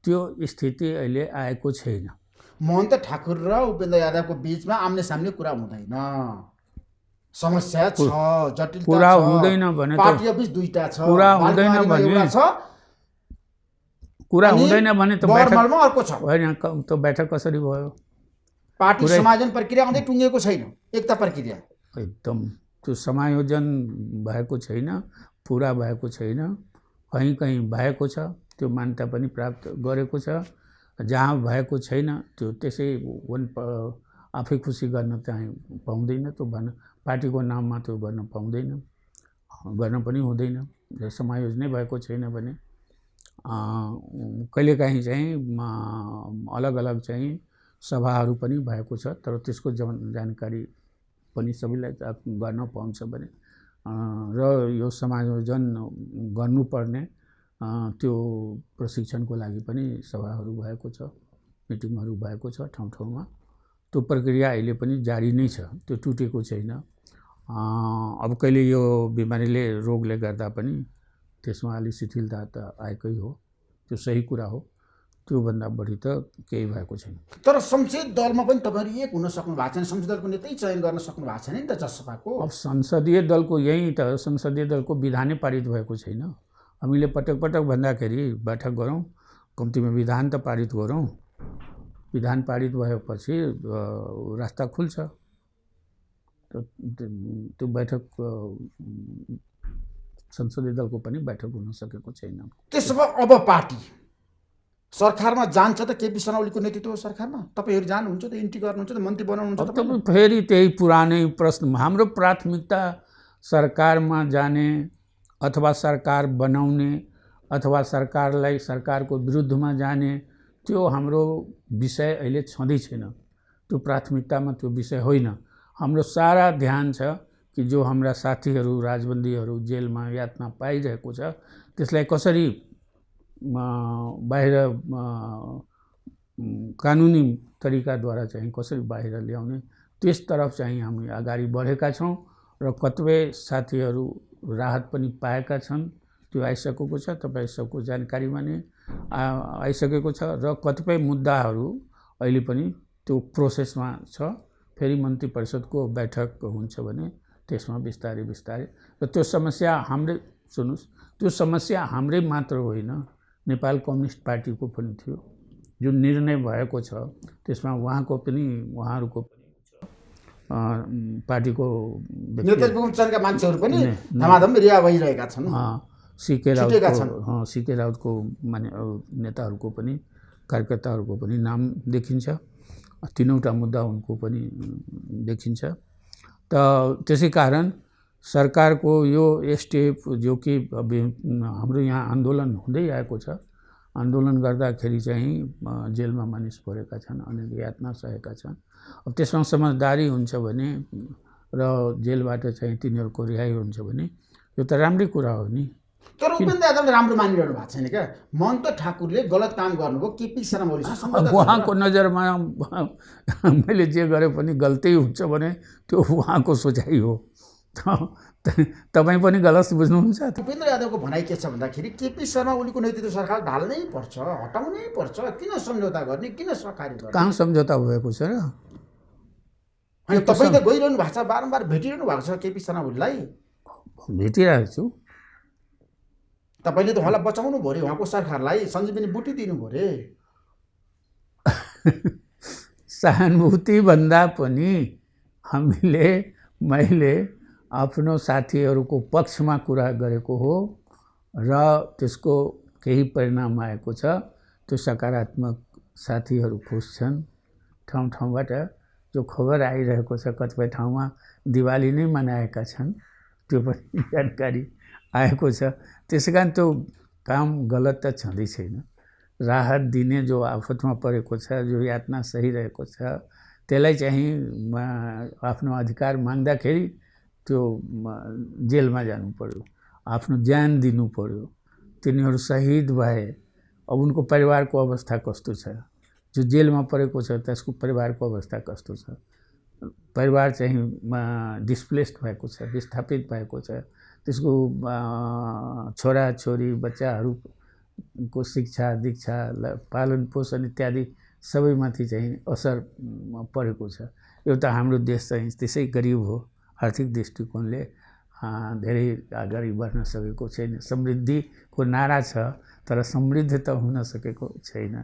त्यो स्थिति अहिले आएको छैन। महन्त ठाकुर र उपेन्द्र यादवको बिचमा आम्ने सामने कुरा हुँदैन, समस्या छ, जटिलता छ। कुरा हुँदैन भने पार्टी अफिस दुईटा छ, कुरा हुँदैन भने त बर्मलमा अर्को छ। होइन, त्यो बैठक कसरी भयो? पार्टी समायोजन प्रक्रिया अझै टुङ्गेको छैन, एकता प्रक्रिया एकदम त्यो समायोजन भएको छैन, पुरा भएको छैन। कहीँ कहीँ भएको छ, त्यो मान्यता पनि प्राप्त गरेको छ। जहाँ भएको छैन त्यो त्यसै आफै खुसी गर्न चाहिँ पाउँदैन, त्यो पार्टीको नाममा त्यो गर्न पाउँदैन, गर्न पनि हुँदैन। समायोजनै भएको छैन भने कहिलेकाहीँ चाहिँ अलग अलग चाहिँ सभाहरू पनि भएको छ, तर त्यसको जानकारी पनि सबैलाई गर्न पाउँछ भने र यो समायोजन गर्नुपर्ने त्यो प्रशिक्षणको लागि पनि सभाहरू भएको छ, मिटिङहरू भएको छ ठाउँ ठाउँमा। त्यो प्रक्रिया अहिले पनि जारी नै छ, त्यो टुटेको छैन। अब कहिले यो बिमारीले रोगले गर्दा पनि त्यसमा अलि शिथिलता त आएकै हो, त्यो सही कुरा हो। त्योभन्दा बढी त केही भएको छैन। तर संसदीय दलमा पनि तपाईँहरू एक हुन सक्नु भएको छैन, संसदीय दलको नेतै चयन गर्न सक्नु भएको छैन नि त जसपाको। अब संसदीय दलको यही त संसदीय दलको विधानै पारित भएको छैन। हामीले पटक पटक भन्दाखेरि बैठक गरौँ, कम्तीमा विधान त पारित गरौँ। विधान पारित भएपछि रास्ता खुल्छ। त्यो बैठक संसदीय दलको पनि बैठक हुन सकेको छैन। त्यसो भए अब पार्टी सरकारमा जान्छ त? केपी शर्मा ओलीको नेतृत्व सरकारमा तपाईँहरू जानुहुन्छ त, इन्ट्री गर्नुहुन्छ त, मन्त्री बनाउनुहुन्छ त? तपाईँ फेरि त्यही पुरानै प्रश्न। हाम्रो प्राथमिकता सरकारमा जाने अथवा सरकार बनाउने अथवा सरकारलाई सरकारको विरुद्धमा जाने त्यो हाम्रो विषय अहिले छँदै छैन। त्यो प्राथमिकतामा त्यो विषय होइन। हाम्रो सारा ध्यान छ कि जो हाम्रा साथीहरू राजबन्दीहरू जेलमा यातना पाइरहेको छ त्यसलाई कसरी बाहिर कानुनी तरिकाद्वारा चाहिँ कसरी बाहिर ल्याउने, त्यसतर्फ चाहिँ हामी अगाडि बढेका छौँ र कतिपय साथीहरू राहत पनि पाएका छन्। त्यो आइसकेको छ, तपाईँ सबको जानकारीमा नै आइसकेको छ र कतिपय मुद्दाहरू अहिले पनि त्यो प्रोसेसमा छ। फेरि मन्त्री परिषदको बैठक हुन्छ भने त्यसमा बिस्तारै बिस्तारै र त्यो समस्या हाम्रै, सुन्नुहोस्, त्यो समस्या हाम्रै मात्र होइन, नेपाल कम्युनिस्ट पार्टीको पनि थियो। जुन निर्णय भएको छ त्यसमा उहाँहरूको पनि छ। पार्टीको नेतृत्व चरणका मान्छेहरू पनि धमाधम रिहा भइरहेका छन्। सिके छुटेका राउतको सिके राउतको नेताहरूको पनि कार्यकर्ताहरूको पनि नाम देखिन्छ। 3वटा मुद्दा उनको पनि देखिन्छ। त त्यसै कारण सरकारको यो स्टेप जो कि हाम्रो यहाँ आन्दोलन हुँदै आएको छ, आन्दोलन गर्दाखेरि चाहिँ जेलमा मानिस परेका छन्, अनेक यातना सहेका छन्। अब त्यसमा समझदारी हुन्छ भने र जेलबाट चाहिँ तिनीहरूको रिहाई हुन्छ भने यो त राम्रै कुरा हो नि। तर उपेन्द्र यादवले राम्रो मानिरहनु भएको छैन क्या। महन्त ठाकुरले गलत काम गर्नुभयो, केपी शर्मा ओलीसँग उहाँको नजरमा मैले जे गरे पनि गल्ती हुन्छ भने त्यो उहाँको सोचाइ हो। तपाईँ पनि गलत बुझ्नुहुन्छ। उपेन्द्र यादवको भनाइ के छ भन्दाखेरि केपी शर्मा ओलीको नेतृत्व सरकार ढाल्नै पर्छ, हटाउनै पर्छ, किन सम्झौता गर्ने, किन सहकारी गर्ने? कहाँ सम्झौता भएको छ र? अनि तपाईँ त गइरहनु भएको छ, बारम्बार भेटिरहनु भएको छ केपी शर्मा ओलीलाई। भेटिरहेको छु। तपाईँले त उहाँलाई बचाउनु भयो अरे, उहाँको सरकारलाई सञ्जीवनी बुटी दिनु भयो अरे। सहानुभूति भन्दा पनि मैले आफ्नो साथीहरूको पक्षमा कुरा गरेको हो र त्यसको केही परिणाम आएको छ। त्यो सकारात्मक, साथीहरू खुस छन्। ठाउँ ठाउँबाट जो खबर आइरहेको छ, कतिपय ठाउँमा दिवाली नै मनाएका छन्, त्यो पनि जानकारी आएको छ। त्यसै कारण त्यो काम गलत त छँदै छैन। राहत दिने जो आफतमा परेको छ, जो यातना सहिरहेको छ, त्यसलाई चाहिँ आफ्नो अधिकार माग्दाखेरि त्यो जेलमा जानु पर्यो, आफ्नो ज्यान दिनु पर्यो। तिनीहरू शहीद भए, अब उनको परिवारको अवस्था कस्तो छ? जो जेलमा परेको छ त्यसको परिवारको अवस्था कस्तो छ? परिवार चाहिँ डिस्प्लेस्ड भएको छ, विस्थापित भएको छ। त्यसको छोराछोरी बच्चाहरूको शिक्षा दीक्षा पालन पोषण इत्यादि सबैमाथि चाहिँ असर परेको छ। एउटा हाम्रो देश चाहिँ त्यसै गरिब हो, आर्थिक दृष्टिकोणले धेरै अगाडि बढ्न सकेको छैन। समृद्धिको नारा छ तर समृद्ध त हुन सकेको छैन।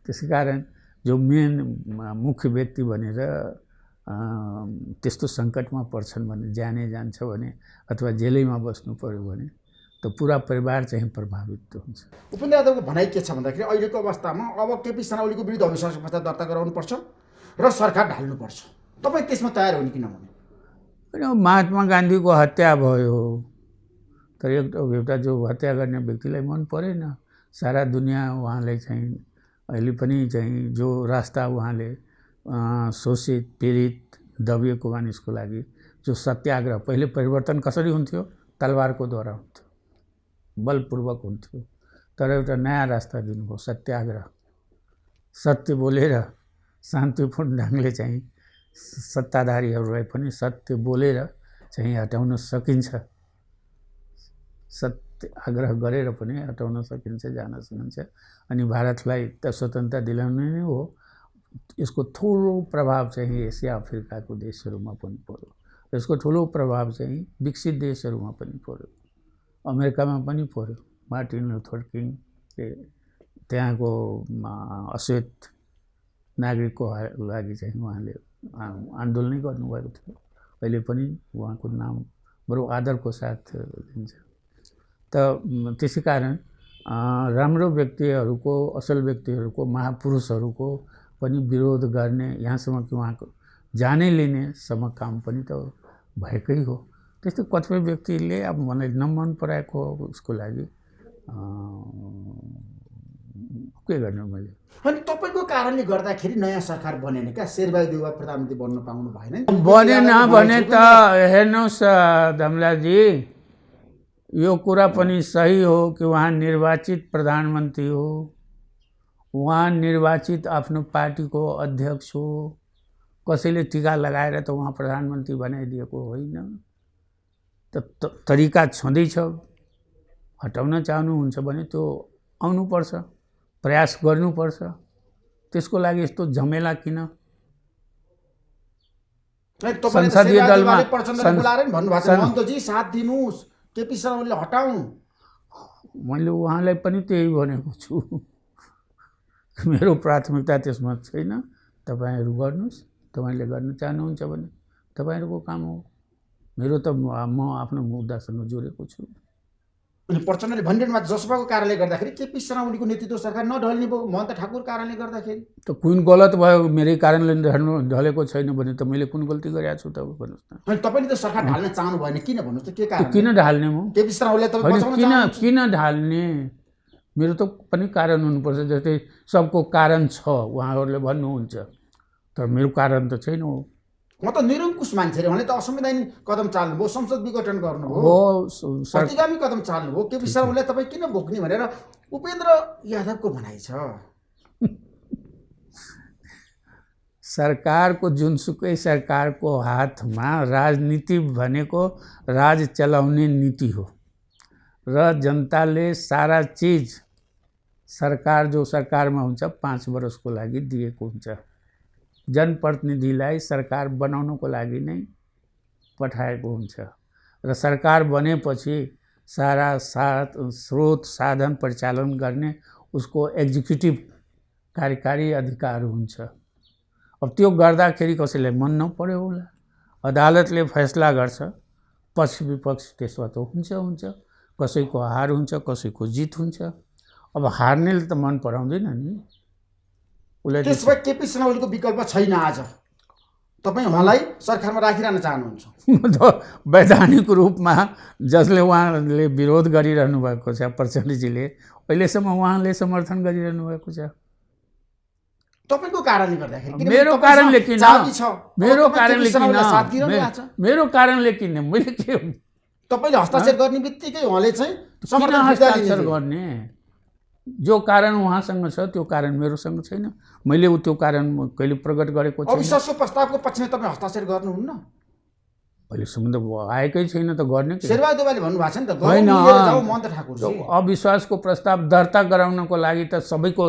त्यसै कारण जो मेन मुख्य व्यक्ति भनेर त्यस्तो सङ्कटमा पर्छन् भने, जाने जान्छ भने अथवा जेलैमा बस्नु पर्यो भने त पुरा परिवार चाहिँ प्रभावित हुन्छ। उपेन्द्र यादवको भनाइ के छ भन्दाखेरि अहिलेको अवस्थामा अब केपी शर्मा ओलीको विरुद्ध अविश्वास प्रस्ताव दर्ता गराउनुपर्छ र सरकार ढाल्नुपर्छ। तपाईँ त्यसमा तयार हुने किन भने? महात्मा गान्धीको हत्या भयो तर एउटा जो हत्या गर्ने व्यक्तिलाई मन परेन। सारा दुनियाँ उहाँलाई चाहिँ अहिले पनि चाहिँ जो रास्ता उहाँले शोषित पीडित दबिएको मानिसको लागि जो सत्याग्रह, पहिले परिवर्तन कसरी हुन्थ्यो? तलवारको द्वारा हुन्थ्यो, बलपूर्वक हुन्थ्यो। तर एउटा नयाँ रास्ता दिनुभयो, सत्याग्रह। सत्य बोलेर शान्तिपूर्ण ढङ्गले चाहिँ सत्ताधारीहरूलाई पनि सत्य बोलेर चाहिँ हटाउन सकिन्छ। सत्य आग्रह गरेर पनि हटाउन सकिन्छ, जान सकिन्छ। अनि भारतलाई त स्वतन्त्रता दिलाउनु नै हो। यसको ठुलो प्रभाव चाहिँ एसिया अफ्रिकाको देशहरूमा पनि पर्यो। यसको ठुलो प्रभाव चाहिँ विकसित देशहरूमा पनि पर्यो, अमेरिकामा पनि पर्यो। मार्टिन लुथर किङले त्यहाँको अश्वेत नागरिकको लागि चाहिँ उहाँले आन्दोलनै गर्नुभएको थियो। अहिले पनि उहाँको नाम बरु आदरको साथ लिन्छ। त त्यसै कारण राम्रो व्यक्तिहरूको, असल व्यक्तिहरूको, महापुरुषहरूको पनि विरोध गर्ने, यहाँसम्म कि उहाँको जानै लिनेसम्म काम पनि त भएकै हो। त्यस्तो कतिपय व्यक्तिले अब मलाई नमन पराएको उसको लागि के गर्नु मैले। अनि तपाईँको कारणले गर्दाखेरि नयाँ सरकार बनेन क्या? शेरबहादुर देउवा प्रधानमन्त्री बन्न पाउनु भएन? बनेन भने त हेर्नुहोस् धमलाजी, यो कुरा पनि सही हो कि उहाँ निर्वाचित प्रधानमन्त्री हो, उहाँ निर्वाचित आफ्नो पार्टीको अध्यक्ष हो। कसैले टीका लगाएर त उहाँ प्रधानमन्त्री बनाइदिएको होइन। त तरिका छँदैछ। हटाउन चाहनुहुन्छ भने त्यो आउनुपर्छ, प्रयास गर्नुपर्छ। त्यसको लागि यस्तो झमेला किन? संसदीय दलमा महन्तजी साथ दिनुहोस्, केपी शर्मा ओलीले हटाउँ। मैले उहाँलाई पनि त्यही भनेको छु। मेरो प्राथमिकता त्यसमा छैन। तपाईँहरू गर्नुहोस्, तपाईँले गर्न चाहनुहुन्छ भने तपाईँहरूको काम हो। मेरो त म आफ्नो मुद्दासँग जोडेको छु। अनि प्रचण्डले भनिरहनु भएको जसपाको कारणले गर्दाखेरि केपी शर्मा ओलीको नेतृत्व सरकार नढल्ने भयो महन्त ठाकुर कारणले गर्दाखेरि। त कुन गलत भयो मेरै कारणले ढलेको छैन भने त मैले कुन गल्ती गरेको छु त भन्नुहोस् न। अनि तपाईँले त सरकार ढाल्न चाहनु भएन किन भन्नुहोस् त के कारण? किन ढाल्ने म? केपी शर्मा ओलीलाई तपाईँ बचाउन चाहनुहुन्छ? किन ढाल्ने? मेरो त पनि कारण हुनुपर्छ। जस्तै सबको कारण छ उहाँहरूले भन्नुहुन्छ, तर मेरो कारण त छैन हो। म त निरङ्कुश मान्छे रे, उहाँले त असंवैधानिक कदम चाल्नुभयो, संसद विघटन गर्नुभयो, हो प्रतिगामी कदम चाल्नुभयो। केपी शर्मा ओलीलाई तपाईँ किन बोक्ने भनेर उपेन्द्र यादवको भनाइ छ। सरकारको जुनसुकै सरकारको हातमा राजनीति भनेको राज चलाउने नीति हो र जनताले सारा चिज सरकार जो सरकारमा हुन्छ 5 वर्षको लागि दिएको हुन्छ। जनप्रतिनिधिलाई सरकार बनाउनको लागि नै पठाएको हुन्छ र सरकार बनेपछि सारा स्रोत साधन परिचालन गर्ने उसको एक्जिक्युटिभ कार्यकारी अधिकार हुन्छ। अब त्यो गर्दाखेरि कसैलाई मन नपर्यो होला, अदालतले फैसला गर्छ, पक्ष विपक्ष त्यसमा त हुन्छ, कसैको हार हुन्छ कसैको जित हुन्छ। अब हार्नेले त मन पराउँदैन नि उसलाई। त्यसो भए केपी शर्मा ओलीको विकल्प छैन आज, तपाईँ उहाँलाई सरकारमा राखिरहन चाहनुहुन्छ? वैधानिक रूपमा जसले उहाँले विरोध गरिरहनु भएको छ प्रचण्डजीले, अहिलेसम्म उहाँले समर्थन गरिरहनु भएको छ। तपाईँको कारणले गर्दाखेरि? मेरो कारणले किन? मेरो कारणले किन? मेरो कारणले किन? मैले के तपाईँले हस्ताक्षर गर्ने बित्तिकै उहाँले चाहिँ हस्ताक्षर गर्ने? जो कारण उहाँसँग छ त्यो कारण मेरोसँग छैन। मैले त्यो कारण कहिले प्रकट गरेको छैन। अविश्वासको प्रस्तावको पक्षमा तपाईँ हस्ताक्षर गर्नुहुन्न? अहिलेसम्म त आएकै छैन त गर्ने के? शेरबहादुर देउवाले भन्नुभएको छ नि त, होइन महन्त ठाकुरजी अविश्वासको प्रस्ताव दर्ता गराउनको लागि त सबैको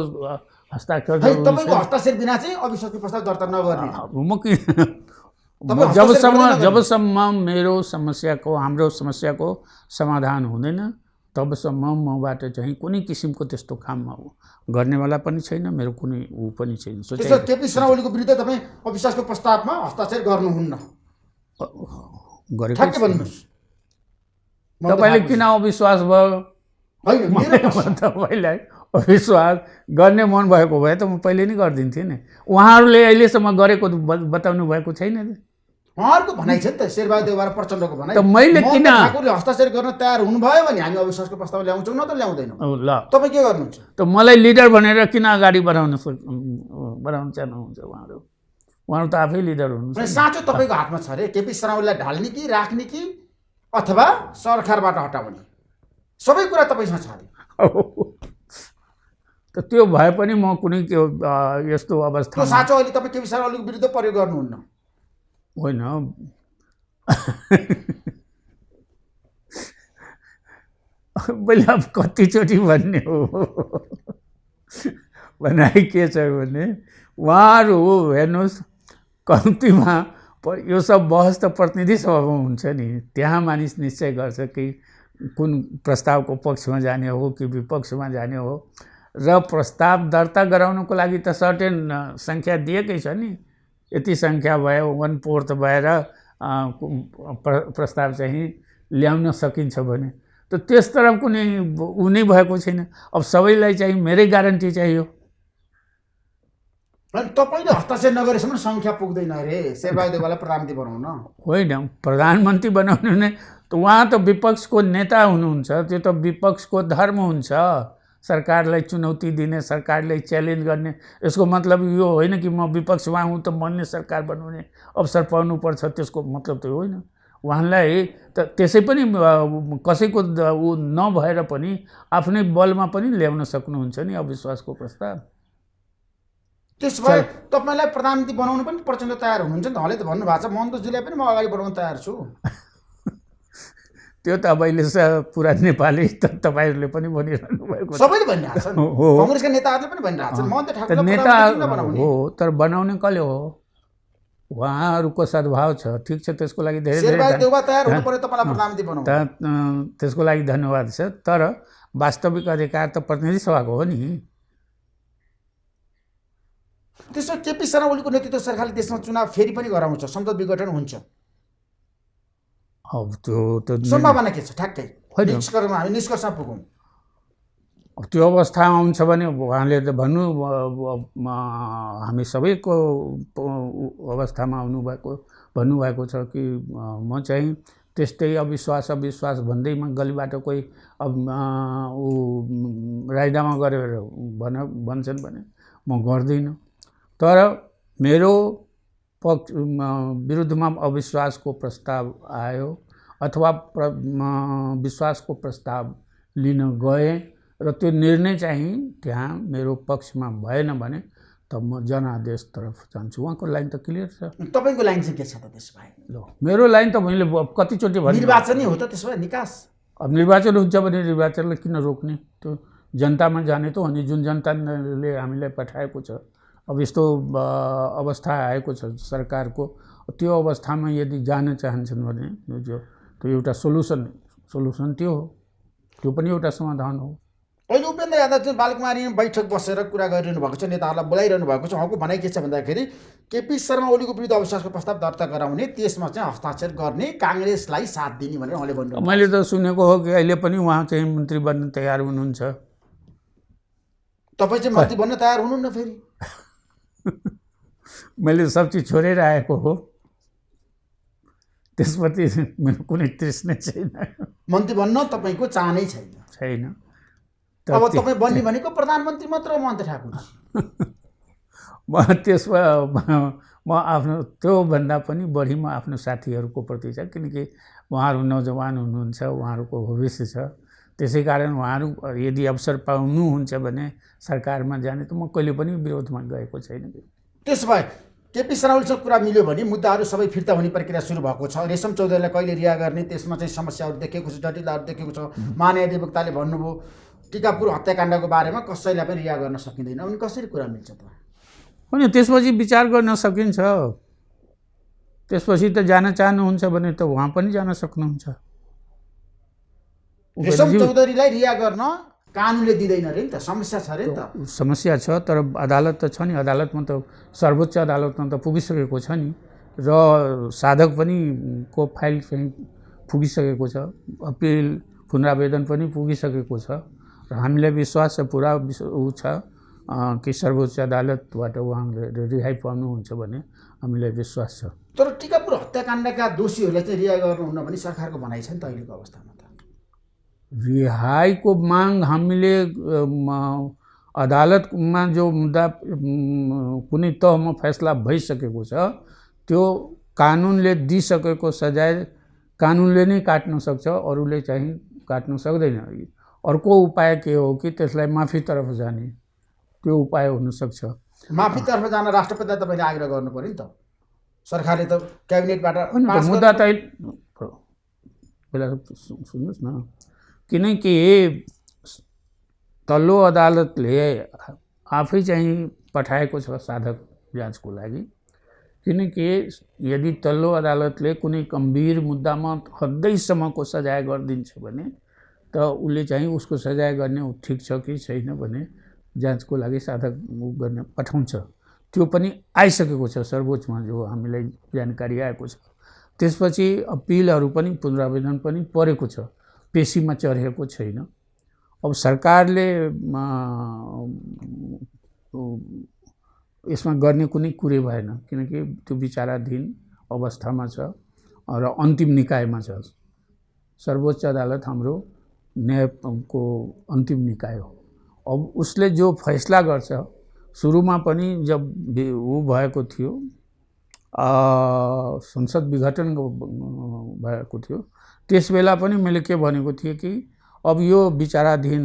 हस्ताक्षर तपाईँको हस्ताक्षर बिना चाहिँ अविश्वासको प्रस्ताव दर्ता नगर्ने? जबसम्म मेरो समस्याको हाम्रो समस्याको समाधान हुँदैन तबसम्म मबाट चाहिँ कुनै किसिमको त्यस्तो काम गर्नेवाला पनि छैन, मेरो कुनै ऊ पनि छैन। त्यसो केपी शर्मा ओलीको विरुद्ध तपाईँ अविश्वासको प्रस्तावमा हस्ताक्षर गर्नुहुन्न? गरेको भन्नुहोस्। तपाईँले किन अविश्वास भयो? तपाईँलाई अविश्वास गर्ने मन भएको भए त म पहिले नै गरिदिन्थेँ नि। उहाँहरूले अहिलेसम्म गरेको बताउनु भएको छैन। उहाँहरूको भनाइ छ नि त, शेरबहादुर देउवा र प्रचण्डको भनाइ। त मैले किन ठाकुरले हस्ताक्षर गर्न तयार हुनुभयो भने हामी अविश्वासको प्रस्ताव ल्याउँछौँ, न त ल्याउँदैनौँ। ल तपाईँ के गर्नुहुन्छ? त मलाई लिडर भनेर किन अगाडि बढाउन चाहनुहुन्छ उहाँहरू? उहाँहरू त आफै लिडर हुनुहुन्छ। साँचो तपाईँको हातमा छ अरे केपी शर्मा ओलीलाई ढाल्ने कि राख्ने कि अथवा सरकारबाट हटाउने, सबै कुरा तपाईँसँग छ अरे। त त्यो भए पनि म कुनै यस्तो अवस्था साँचो अहिले तपाईँ केपी शर्मा ओलीको विरुद्ध प्रयोग गर्नुहुन्न? होइन, मैले अब कतिचोटि भन्ने हो भनाइ के छ भने उहाँहरू हेर्नुहोस्, कम्तीमा यो सब बहस त प्रतिनिधि सभामा हुन्छ नि, त्यहाँ मानिस निश्चय गर्छ कि कुन प्रस्तावको पक्षमा जाने हो कि विपक्षमा जाने हो र प्रस्ताव दर्ता गराउनको लागि त सर्टेन सङ्ख्या दिएकै छ नि। यति सङ्ख्या भयो 1/4 भएर प्रस्ताव चाहिँ ल्याउन सकिन्छ भने त त्यस तरफ कुनै ऊ नै भएको छैन। अब सबैलाई चाहिँ मेरै ग्यारेन्टी चाहियो। तपाईँले हस्ताक्षर नगरेसम्म सङ्ख्या पुग्दैन अरे शेरबहादुर देउवालाई प्रधानमन्त्री बनाउन? होइन, प्रधानमन्त्री बनाउनु नै त उहाँ त विपक्षको नेता हुनुहुन्छ, त्यो त विपक्षको धर्म हुन्छ। सरकारलाई चुनौती दिने, सरकारलाई च्यालेन्ज गर्ने, यसको मतलब यो होइन कि म विपक्षमा हुँ त मैले सरकार बनाउने अवसर पाउनुपर्छ, त्यसको मतलब त होइन। उहाँलाई त त्यसै पनि कसैको ऊ नभएर पनि आफ्नै बलमा पनि ल्याउन सक्नुहुन्छ नि अविश्वासको प्रस्ताव। त्यस भए तपाईँलाई प्रधानमन्त्री बनाउनु पनि प्रचण्ड तयार हुनुहुन्छ नि त? उहाँले त भन्नुभएको छ महन्तोजीलाई पनि म अगाडि बढाउन तयार छु। त्यो त अब अहिले पुरा नेपाली तपाईँहरूले पनि भनिरहनु भएको छ, सबैले भनिरहेको छ, कङ्ग्रेसका नेताहरूले पनि भनिरहेको छ महन्त ठाकुरलाई प्रधानमन्त्री बनाउने हो। तर बनाउने कसले हो? उहाँहरूको सद्भाव छ, ठिक छ, त्यसको लागि धेरै शेरबहादुर देउवा तयार हुनु पर्यो तपाईँलाई प्रधानमन्त्री बनाउन, त्यसको लागि धन्यवाद छ। तर वास्तविक अधिकार त प्रतिनिधि सभाको हो नि। त्यसो केपी शर्मा ओलीको नेतृत्व सरकारले देशमा चुनाव फेरि पनि गराउँछ, संसद विघटन हुन्छ। अब त्यो त सम्भावना के छ ठ्याक्कै होइन। हामी निष्कर्षमा पुगौँ। त्यो अवस्थामा आउँछ भने उहाँले त हामी सबैको अवस्थामा भन्नुभएको छ कि म चाहिँ त्यस्तै अविश्वास भन्दैमा गलीबाट कोही अब ऊ राजीनामा गरेर भन्छन् भने म गर्दिनँ। तर मेरो विरुद्धमा अविश्वासको प्रस्ताव आयो अथवा विश्वासको प्रस्ताव लिन गए र त्यो निर्णय चाहिँ त्यहाँ मेरो पक्षमा भएन भने त म जनादेशतर्फ जान्छु। उहाँको लाइन त क्लियर छ। तपाईँको लाइन चाहिँ के छ त त्यसो भए? ल मेरो लाइन त मैले कतिचोटि भने निर्वाचनै हो त त्यसो भए निकास। अब निर्वाचन हुन्छ भने निर्वाचनलाई किन रोक्ने? त्यो जनतामा जाने त हो नि, जुन जनताले हामीलाई पठाएको छ। अब यस्तो अवस्था आएको छ सरकारको, त्यो अवस्थामा यदि जान चाहन्छन् भने त्यो एउटा सोलुसन त्यो हो, त्यो पनि एउटा समाधान हो। अहिले उपेन्द्र यादव चाहिँ बालकुमारी बैठक बसेर कुरा गरिरहनु भएको छ, नेताहरूलाई बोलाइरहनु भएको छ। उहाँको भनाइ के छ भन्दाखेरि केपी शर्मा ओलीको विरुद्ध अविश्वासको प्रस्ताव दर्ता गराउने, त्यसमा चाहिँ हस्ताक्षर गर्ने, काङ्ग्रेसलाई साथ दिने भनेर उहाँले भन्नुभयो। मैले त सुनेको हो कि अहिले पनि उहाँ चाहिँ मन्त्री बन्न तयार हुनुहुन्छ। तपाईँ चाहिँ मन्त्री बन्न तयार हुनुहुन्न फेरि? मैले सब चिज छोडेर आएको हो, त्यसप्रति मेरो कुनै तृष्णा छैन। मन्त्री बन्न तपाईँको चाहनै छैन? अब तपाईँ बन्ने भनेको प्रधानमन्त्री मात्र हो मन्त्री ठाकुर। म त्यसमा म आफ्नो त्योभन्दा पनि बढी म आफ्नो साथीहरूको प्रति छ, किनकि उहाँहरू नौजवान हुनुहुन्छ, उहाँहरूको भविष्य छ। त्यसै कारण उहाँहरू यदि अवसर पाउनुहुन्छ भने सरकारमा जाने त म कहिले पनि विरोधमा गएको छैन। त्यसो भए केपी शर्मा ओलीसँग कुरा मिल्यो भने मुद्दाहरू सबै फिर्ता हुने प्रक्रिया सुरु भएको छ। रेशम चौधरीलाई कहिले रिहा गर्ने, त्यसमा चाहिँ समस्याहरू देखेको छ, जटिलताहरू देखेको छ। महान्यायाधिवक्ताले भन्नुभयो टिकापुर हत्याकाण्डको बारेमा कसैलाई पनि रिहा गर्न सकिँदैन। अनि कसरी कुरा मिल्छ त? होइन, त्यसपछि विचार गर्न सकिन्छ। त्यसपछि त जान चाहनुहुन्छ भने त उहाँ पनि जान सक्नुहुन्छ। रेशम चौधरीलाई रिहा गर्न कानुनले दिँदैन रे नि त, समस्या छ रे नि त। समस्या छ, तर अदालत त छ नि। अदालतमा त सर्वोच्च अदालतमा त पुगिसकेको छ नि, र साधक पनि को फाइल चाहिँ पुगिसकेको छ, अपिल पुनरावेदन पनि पुगिसकेको छ, र हामीलाई विश्वास छ, पुरा ऊ छ कि सर्वोच्च अदालतबाट उहाँले रिहाई पाउनुहुन्छ भने हामीलाई विश्वास छ। तर टिकापुर हत्याकाण्डका दोषीहरूलाई चाहिँ रिहा गर्नुहुन्न भने सरकारको भनाइ छ नि त अहिलेको अवस्थामा त। रिहाईको माग हामीले अदालतमा जो मुद्दा कुनै तहमा फैसला भइसकेको छ, त्यो कानुनले दिइसकेको सजाय कानुनले नै काट्न सक्छ, अरूले चाहिँ काट्न सक्दैन। अर्को उपाय के हो कि त्यसलाई माफीतर्फ जाने, त्यो उपाय हुनसक्छ। माफीतर्फ जान राष्ट्रपतिलाई तपाईँले आग्रह गर्नु पऱ्यो नि त। सरकारले त क्याबिनेटबाट मुद्दा त पहिला सुन्नुहोस् न, किनकि तल्लो अदालतले आफै चाहिँ पठाएको छ साधक जाँचको लागि। किनकि यदि तल्लो अदालतले कुनै गम्भीर मुद्दामा हदैसम्मको सजाय गरिदिन्छ भने त उसले चाहिँ उसको सजाय गर्ने ठिक छ कि छैन भने जाँचको लागि साधक गर्ने पठाउँछ। त्यो पनि आइसकेको छ सर्वोच्चमा, जो हामीलाई जानकारी आएको छ। त्यसपछि अपिलहरू पनि पुनरावेदन पनि परेको छ, पेशीमा चढेको छैन। अब सरकारले यसमा गर्ने कुनै कुरै भएन, किनकि त्यो विचाराधीन अवस्थामा छ र अन्तिम निकायमा छ। सर्वोच्च अदालत हाम्रो न्यायको अन्तिम निकाय हो। अब उसले जो फैसला गर्छ, सुरुमा पनि जब ऊ भएको थियो, संसद विघटन भएको थियो, त्यस बेला पनि मैले के भनेको थिएँ कि अब यो विचाराधीन,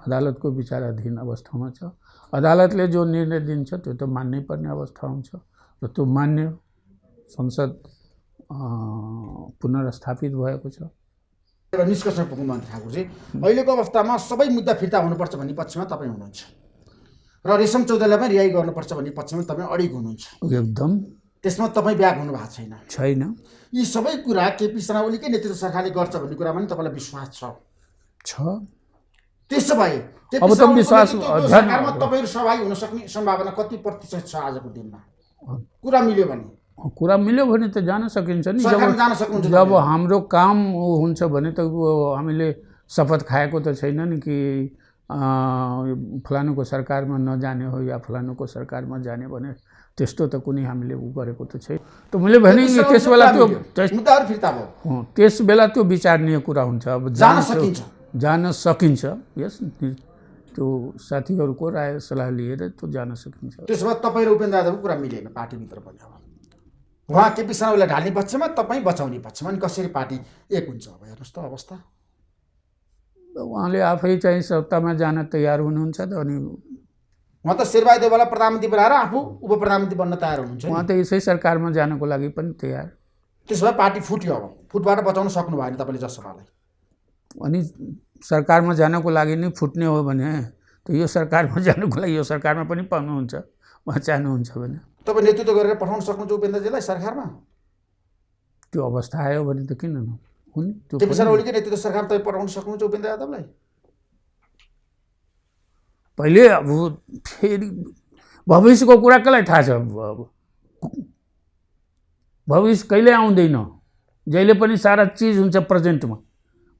अदालतको विचाराधीन अवस्थामा छ। अदालतले जो निर्णय दिन्छ त्यो त मान्नै पर्ने अवस्था हुन्छ, र त्यो मान्य संसद पुनर्स्थापित भएको छ। निष्कर्ष पुग्नु मन्त्री ठाकुरजी, अहिलेको अवस्थामा सबै मुद्दा फिर्ता हुनुपर्छ भन्ने पक्षमा तपाईँ हुनुहुन्छ, र रेशम चौधरीलाई पनि रिहाई गर्नुपर्छ भन्ने पक्षमा तपाईँ अडिग हुनुहुन्छ। एकदम। त्यसमा तपाईँ ब्याग हुनु भएको छैन? यी सबै कुरा केपी शर्मा ओलीकै नेतृत्व सरकारले गर्छ भन्ने कुरामा पनि तपाईँलाई विश्वास छ? त्यसो भए अब त विश्वास सरकारमा तपाईँहरू सहभागी हुन सक्ने सम्भावना कति प्रतिशत छ आजको दिनमा? कुरा मिल्यो भने कुरा मिल्यो भने त जान सकिन्छ नि। सरकारमा जान सक्नुहुन्छ जब हाम्रो काम हुन्छ भने त हामीले शपथ खाएको त छैन नि कि फलानुको सरकारमा नजाने हो या फलानुको सरकारमा जाने भने त्यस्तो त कुनै हामीले गरेको त छैन। त मैले भने नि त्यस बेला त्यो मुद्दाहरू फिर्ता भयो, त्यस बेला त्यो विचारणीय कुरा हुन्छ। अब जान सकिन्छ यस, त्यो साथीहरूको राय सल्लाह लिएर त्यो जान सकिन्छ। त्यसो भए तपाईँ र उपेन्द्र यादवको कुरा मिलेन पार्टीभित्र पनि। अब उहाँ केपी शर्मालाई ढाल्ने पक्षमा, तपाईँ बचाउने पक्षमा, अनि कसरी पार्टी एक हुन्छ? अब हेर्नुहोस् त अवस्था। उहाँले आफै चाहिँ सत्तामा जान तयार हुनुहुन्छ त, अनि उहाँ त शेरबहादुर देउवालाई प्रधानमन्त्री बनाएर आफू उप प्रधानमन्त्री बन्न तयार हुनुहुन्छ। उहाँ त यसै सरकारमा जानको लागि पनि तयार। त्यसो भए पार्टी फुट्यो। अब फुटबाट बचाउन सक्नु भएन तपाईँले जसपालाई। अनि सरकारमा जानको लागि नै फुट्ने हो भने त यो सरकारमा जानुको लागि यो सरकारमा पनि पाउनुहुन्छ उहाँ चाहनुहुन्छ भने। तपाईँ नेतृत्व गरेर पठाउन सक्नुहुन्छ उपेन्द्रजीलाई सरकारमा? त्यो अवस्था आयो भने त किन नहुने? केपी शर्मा ओलीकै नेतृत्व सरकारमा तपाईँ पठाउन सक्नुहुन्छ उपेन्द्र यादवलाई? पहिले अब फेरि भविष्यको कुरा कसलाई थाहा छ? भविष्य कहिले आउँदैन, जहिले पनि सारा चिज हुन्छ प्रेजेन्टमा।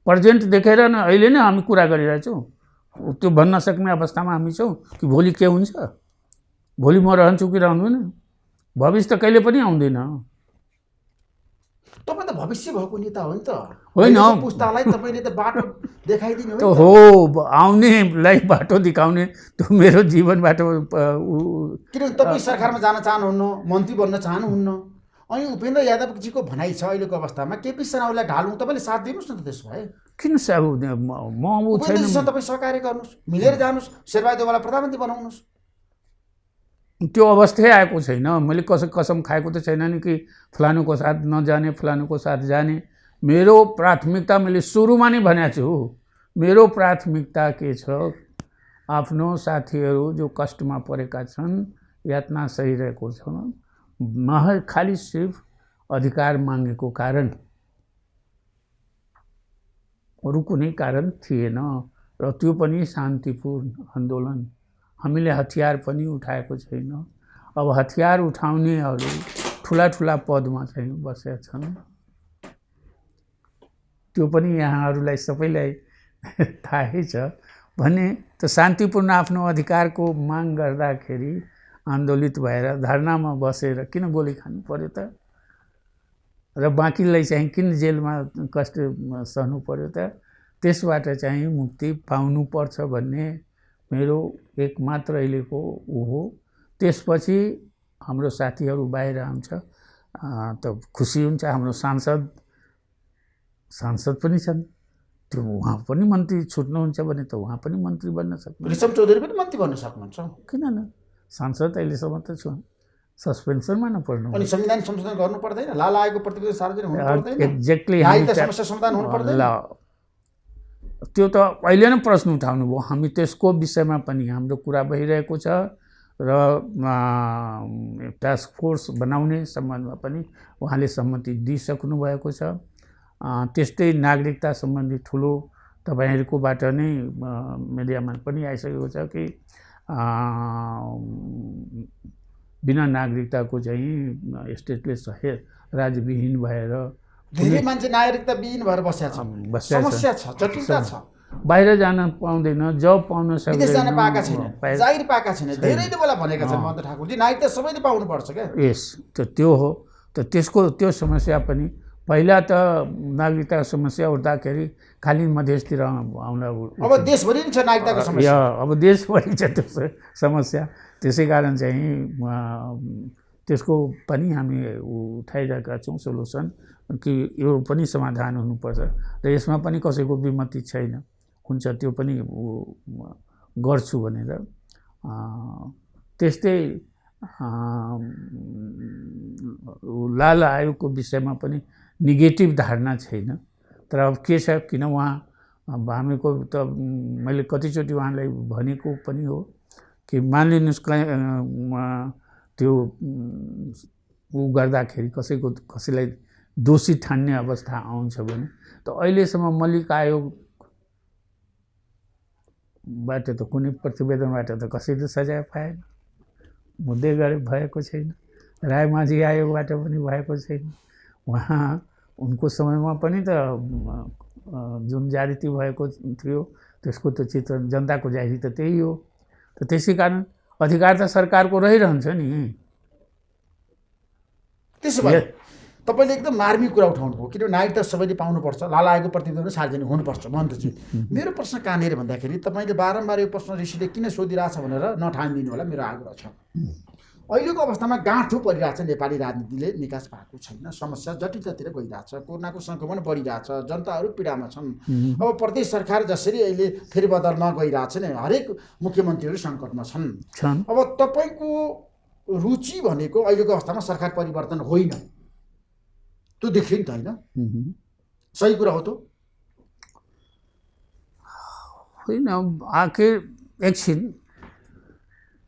प्रेजेन्ट देखेर न अहिले नै हामी कुरा गरिरहेछौँ, त्यो भन्न सक्ने अवस्थामा हामी छौँ कि भोलि के हुन्छ, भोलि म रहन्छु कि रहनुहुन्न। भविष्य त कहिले पनि आउँदैन। तपाईँ त भविष्य भएको नेता हो नि त, होइन? पुस्तालाई तपाईँले त बाटो देखाइदिनु हो, आउनेलाई बाटो देखाउने त्यो मेरो जीवनबाट। किनभने तपाईँ सरकारमा जान चाहनुहुन्न, मन्त्री बन्न चाहनुहुन्न, अनि उपेन्द्र यादवजीको भनाइ छ अहिलेको अवस्थामा केपी शर्मा ओलीलाई ढालौँ, तपाईँले साथ दिनुहोस् न त। त्यसो भए किन म उपेन्द्रजीसँग तपाईँ सहकार्य गर्नुहोस्, मिलेर जानुहोस्, शेरबहादुर देउवालाई प्रधानमन्त्री बनाउनुहोस्। त्यो अवस्थै आएको छैन। मैले कसम खाएको त छैन नि कि फलानुको साथ नजाने, फलानुको साथ जाने। मेरो प्राथमिकता मैले सुरुमा नै भनेको छु, मेरो प्राथमिकता के छ? आफ्नो साथीहरू जो कष्टमा परेका छन्, यातना सहिरहेको छन्, खालि सिर्फ अधिकार मागेको कारण, अरू कुनै कारण थिएन। र त्यो पनि शान्तिपूर्ण आन्दोलन। हामीले हतियार पनि उठाएको छैन। अब हतियार उठाउनेहरू ठुला ठुला पदमा चाहिँ बसेका छन्। त्यो पनि यहाँहरूलाई सबैलाई थाहै छ भने त शान्तिपूर्ण आफ्नो अधिकारको माग गर्दाखेरि आन्दोलित भएर धरनामा बसेर किन गोली खानु पर्यो त? र बाँकीलाई चाहिँ किन जेलमा कष्ट सहनु पर्यो त? त्यसबाट चाहिँ मुक्ति पाउनुपर्छ भन्ने मेरो एकमात्र अहिलेको ऊ हो। त्यसपछि हाम्रो साथीहरू बाहिर आउँछ त खुसी हुन्छ। हाम्रो सांसद पनि छन्, त्यो उहाँ पनि मन्त्री छुट्नुहुन्छ भने त उहाँ पनि मन्त्री बन्न सक्नुहुन्छ। ऋषभ चौधरी पनि मन्त्री बन्न सक्नुहुन्छ, किन न? सांसद अहिलेसम्म त छु, सस्पेन्सनमा नपर्नु। अनि संविधान संशोधन गर्नु पर्दैन? लाल आयोगको प्रतिवेदन सार्वजनिक हुनु पर्दैन? एक्ज्याक्टली समस्या समाधान हुनु पर्दैन? त्यो त अहिले नै प्रश्न उठाउनु भयो। हामी त्यसको विषयमा पनि हाम्रो कुरा भइरहेको छ र टास्क फोर्स बनाउने सम्बन्धमा पनि उहाँले सम्मति दिइसक्नु भएको छ। त्यस्तै नागरिकता सम्बन्धी ठुलो तपाईँहरूकोबाट नै मिडियामा पनि आइसकेको छ कि बिना नागरिकताको चाहिँ स्टेटलेस राज्यविहीन भएर धेरै मान्छे नागरिकता विहीन भएर बसेका छन्। समस्या छ, जटिलता छ। बाहिर जान पाउँदैन, जब पाउन सक्दैन, विदेश जान पाएका छैनन्, जागिर पाएका छैनन्। धेरैले मलाई भनेका छन् मन्त्री ठाकुरजी नागरिकता सबैले पाउनुपर्छ क्या। यस त त्यो हो। त त्यो समस्या पनि पहिला त नागरिकता समस्या उठ्दाखेरि खालि मधेसतिर आउन, अब देशभरि नै छ नागरिकताको समस्या। अब देशभरि छ त्यो समस्या। त्यसै कारण चाहिँ त्यसको पनि हामी उठाइरहेका छौँ सोल्युसन कि यो पनि समाधान हुनुपर्छ र यसमा पनि कसैको विमति छैन। हुन्छ त्यो पनि गर्छु भनेर। त्यस्तै लाल आयोगको विषयमा पनि नेगेटिभ धारणा छैन। तर अब के छ, किन उहाँ हामीको त मैले कतिचोटि उहाँलाई भनेको पनि हो कि मानिलिनुहोस् त्यो ऊ गर्दाखेरि कसैलाई दोषी ठान्ने अवस्था आउँछ भने त अहिलेसम्म मल्लिक आयोगबाट त कुनै प्रतिवेदनबाट त कसैले सजाय पाएन, मुद्दै गरे भएको छैन। रायमाझी आयोगबाट पनि भएको छैन। उहाँ उनको समयमा पनि त जुन जागृति भएको थियो त्यसको त चित्र जनताको जागृति त त्यही हो। त त्यसै कारण अधिकार त सरकारको रहिरहन्छ नि। त्यसो भए तपाईँले एकदम मार्मिक कुरा उठाउनु भयो, किनभने नागरिकता सबैले पाउनुपर्छ, लाला आयोगको प्रतिवेदन सार्वजनिक हुनुपर्छ महन्तजी। मेरो प्रश्न कहाँनिर भन्दाखेरि तपाईँले बारम्बार यो प्रश्न ऋषिले किन सोधिरहेछ भनेर नठानिदिनु होला, मेरो आग्रह छ। अहिलेको अवस्थामा गाँठो परिरहेछ, नेपाली राजनीतिले निकास भएको छैन, समस्या जटिलतातिर गइरहेछ, कोरोनाको सङ्क्रमण बढिरहेछ, जनताहरू पीडामा छन्। अब प्रदेश सरकार जसरी अहिले फेरबदलमा गइरहेछ नि, हरेक मुख्यमन्त्रीहरू सङ्कटमा छन्। अब तपाईँको रुचि भनेको अहिलेको अवस्थामा सरकार परिवर्तन होइन, त्यो देखियो नि त, होइन? सही कुरा हो त होइन? आखिर एकछिन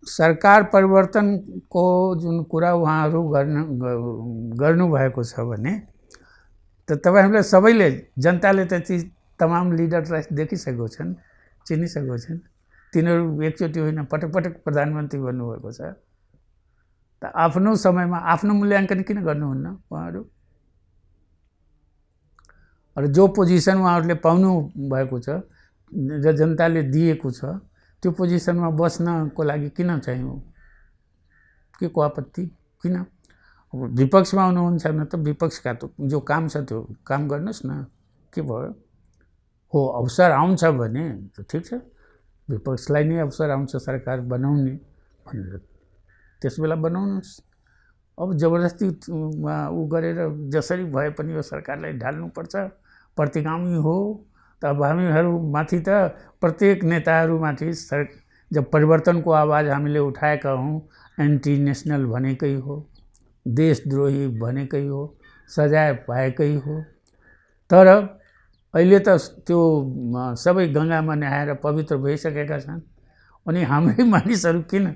सरकार परिवर्तनको जुन कुरा उहाँहरू गर्नुभएको छ भने त तपाईँहरूले सबैले, जनताले त ती तमाम लिडरलाई देखिसकेको छन्, चिनिसकेको छन्। तिनीहरू एकचोटि होइन पटक पटक प्रधानमन्त्री बन्नुभएको छ। त आफ्नो समयमा आफ्नो मूल्याङ्कन किन गर्नुहुन्न उहाँहरू? र जो पोजिसन उहाँहरूले पाउनु भएको छ र जनताले दिएको छ त्यो पोजिसनमा बस्नको लागि किन चाहियो? के को आपत्ति? किन? अब विपक्षमा हुनुहुन्छ भने त विपक्षका त जो काम छ त्यो काम गर्नुहोस् न, के भयो? हो अवसर आउँछ भने त ठिक छ, विपक्षलाई नै अवसर आउँछ सरकार बनाउने भनेर त्यस बेला बनाउनुहोस्। अब जबरजस्ती ऊ गरेर जसरी भए पनि यो सरकारलाई ढाल्नुपर्छ, प्रतिगामी हो। त अब हामीहरूमाथि त प्रत्येक नेताहरूमाथि जब परिवर्तनको आवाज हामीले उठाएका हौँ, एन्टी नेसनल भनेकै हो, देशद्रोही भनेकै हो, सजाय पाएकै हो। तर अहिले त त्यो सबै गङ्गामा नहाएर पवित्र भइसकेका छन्। अनि हाम्रै मानिसहरू किन?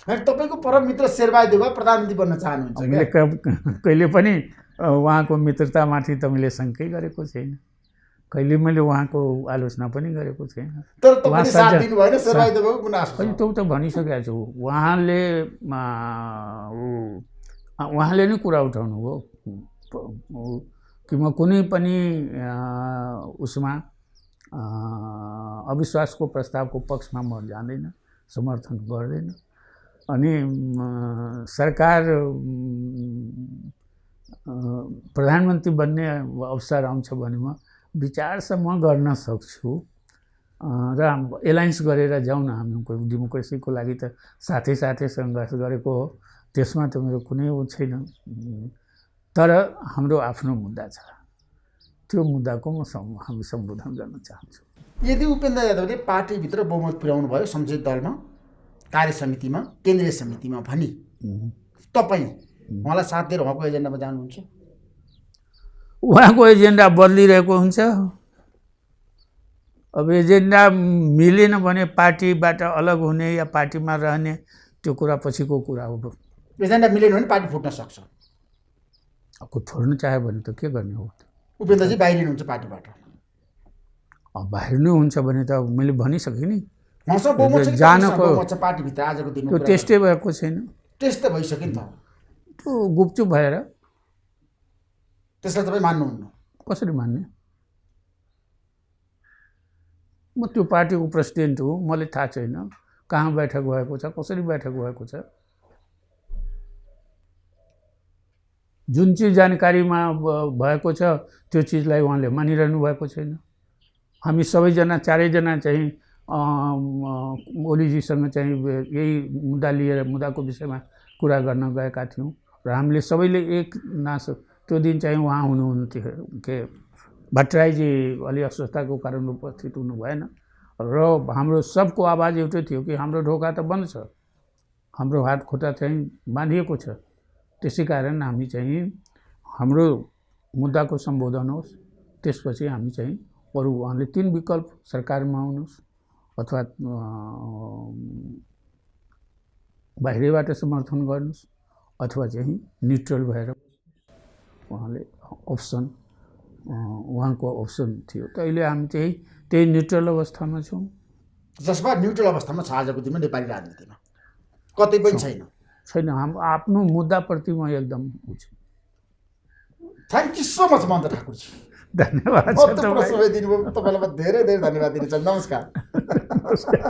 तपाईँको परम मित्र शेरबहादुर प्रधानमन्त्री बन्न चाहनुहुन्छ? मैले कहिले पनि उहाँको मित्रतामाथि त मैले शङ्कै गरेको छैन, कहिले मैले उहाँको आलोचना पनि गरेको छैन। तर तपाईले साथ दिनु भएन शेरबहादुरको गुनासो? अनि त्यो त भनिसकेको छु। उहाँले नै कुरा उठाउनु हो कि म कुनै पनि उसमा अविश्वासको प्रस्तावको पक्षमा म जाँदैन, समर्थन गर्दैन। अनि सरकार प्रधानमन्त्री बन्ने अवसर आउँछ भने म विचारसम्म गर्न सक्छु र एलायन्स गरेर जाउँ न। हामी डेमोक्रेसीको लागि त साथै साथै सङ्घर्ष गरेको हो, त्यसमा त मेरो कुनै ऊ छैन। तर हाम्रो आफ्नो मुद्दा छ, त्यो मुद्दाको हामी सम्बोधन गर्न चाहन्छु। यदि उपेन्द्र यादवले पार्टीभित्र बहुमत पुर्याउनु भयो, संसदीय दलमा, कार्य समितिमा, केन्द्रीय समितिमा भनी, तपाईँ उहाँलाई साथ दिएर उहाँको एजेन्डामा जानुहुन्छ? उहाँको एजेन्डा बदलिरहेको हुन्छ। अब एजेन्डा मिलेन भने पार्टीबाट अलग हुने या पार्टीमा रहने त्यो कुरा पछिको कुरा हो। एजेन्डा मिलेन भने पार्टी फुट्न सक्छ। अब छोड्नु चाह्यो भने त के गर्ने हो? उपेन्द्रजी बाहिरिनुहुन्छ पार्टीबाट? अब बाहिरिनुहुन्छ भने त मैले भनिसकेँ नि, जानको पार्टीभित्र आजको दिनमा त्यो टेस्टै भएको छैन। टेस्ट त भइसक्यो नि त, त्यो गुपचुप भएर। त्यसलाई तपाईँ मान्नुहुन्न? कसरी मान्ने? म त्यो पार्टीको प्रेसिडेन्ट हो, मलाई थाहा छैन कहाँ बैठक भएको छ, कसरी बैठक भएको छ। जुन चिज जानकारीमा भएको छ त्यो चिजलाई उहाँले मानिरहनु भएको छैन। हामी सबैजना चारैजना चाहिँ ओलीजीसँग चाहिँ यही मुद्दा लिएर मुद्दाको विषयमा कुरा गर्न गएका थियौँ र हामीले सबैले एक नास त्यो दिन चाहिँ उहाँ हुनुहुन्थ्यो के भट्टराईजी अलि अस्वस्थताको कारण उपस्थित हुनु भएन र हाम्रो सबको आवाज एउटै थियो कि हाम्रो ढोका त बन्द छ, हाम्रो हात खुट्टा चाहिँ बाँधिएको छ। त्यसै कारण हामी चाहिँ हाम्रो मुद्दाको सम्बोधन होस्, त्यसपछि हामी चाहिँ अरू उहाँले 3 विकल्प, सरकारमा आउनुहोस् अथवा बाहिरबाट समर्थन गर्नुहोस् अथवा चाहिँ न्युट्रल भएर उहाँले अप्सन, उहाँको अप्सन थियो। त अहिले हामी चाहिँ त्यही न्युट्रल अवस्थामा छौँ। जसमा न्युट्रल अवस्थामा छ आजको दिनमा नेपाली राजनीतिमा, कतै पनि छैन। छैन। आफ्नो मुद्दाप्रति म एकदम उ छु। Thank you so much Mahendra Thakurji. धन्यवाद छ महत्त्वपूर्ण तपाईँ। समय दिनुभयो। तपाईँलाई म धेरै धेरै धन्यवाद दिन चाहन्छु। नमस्कार। नमस्कार।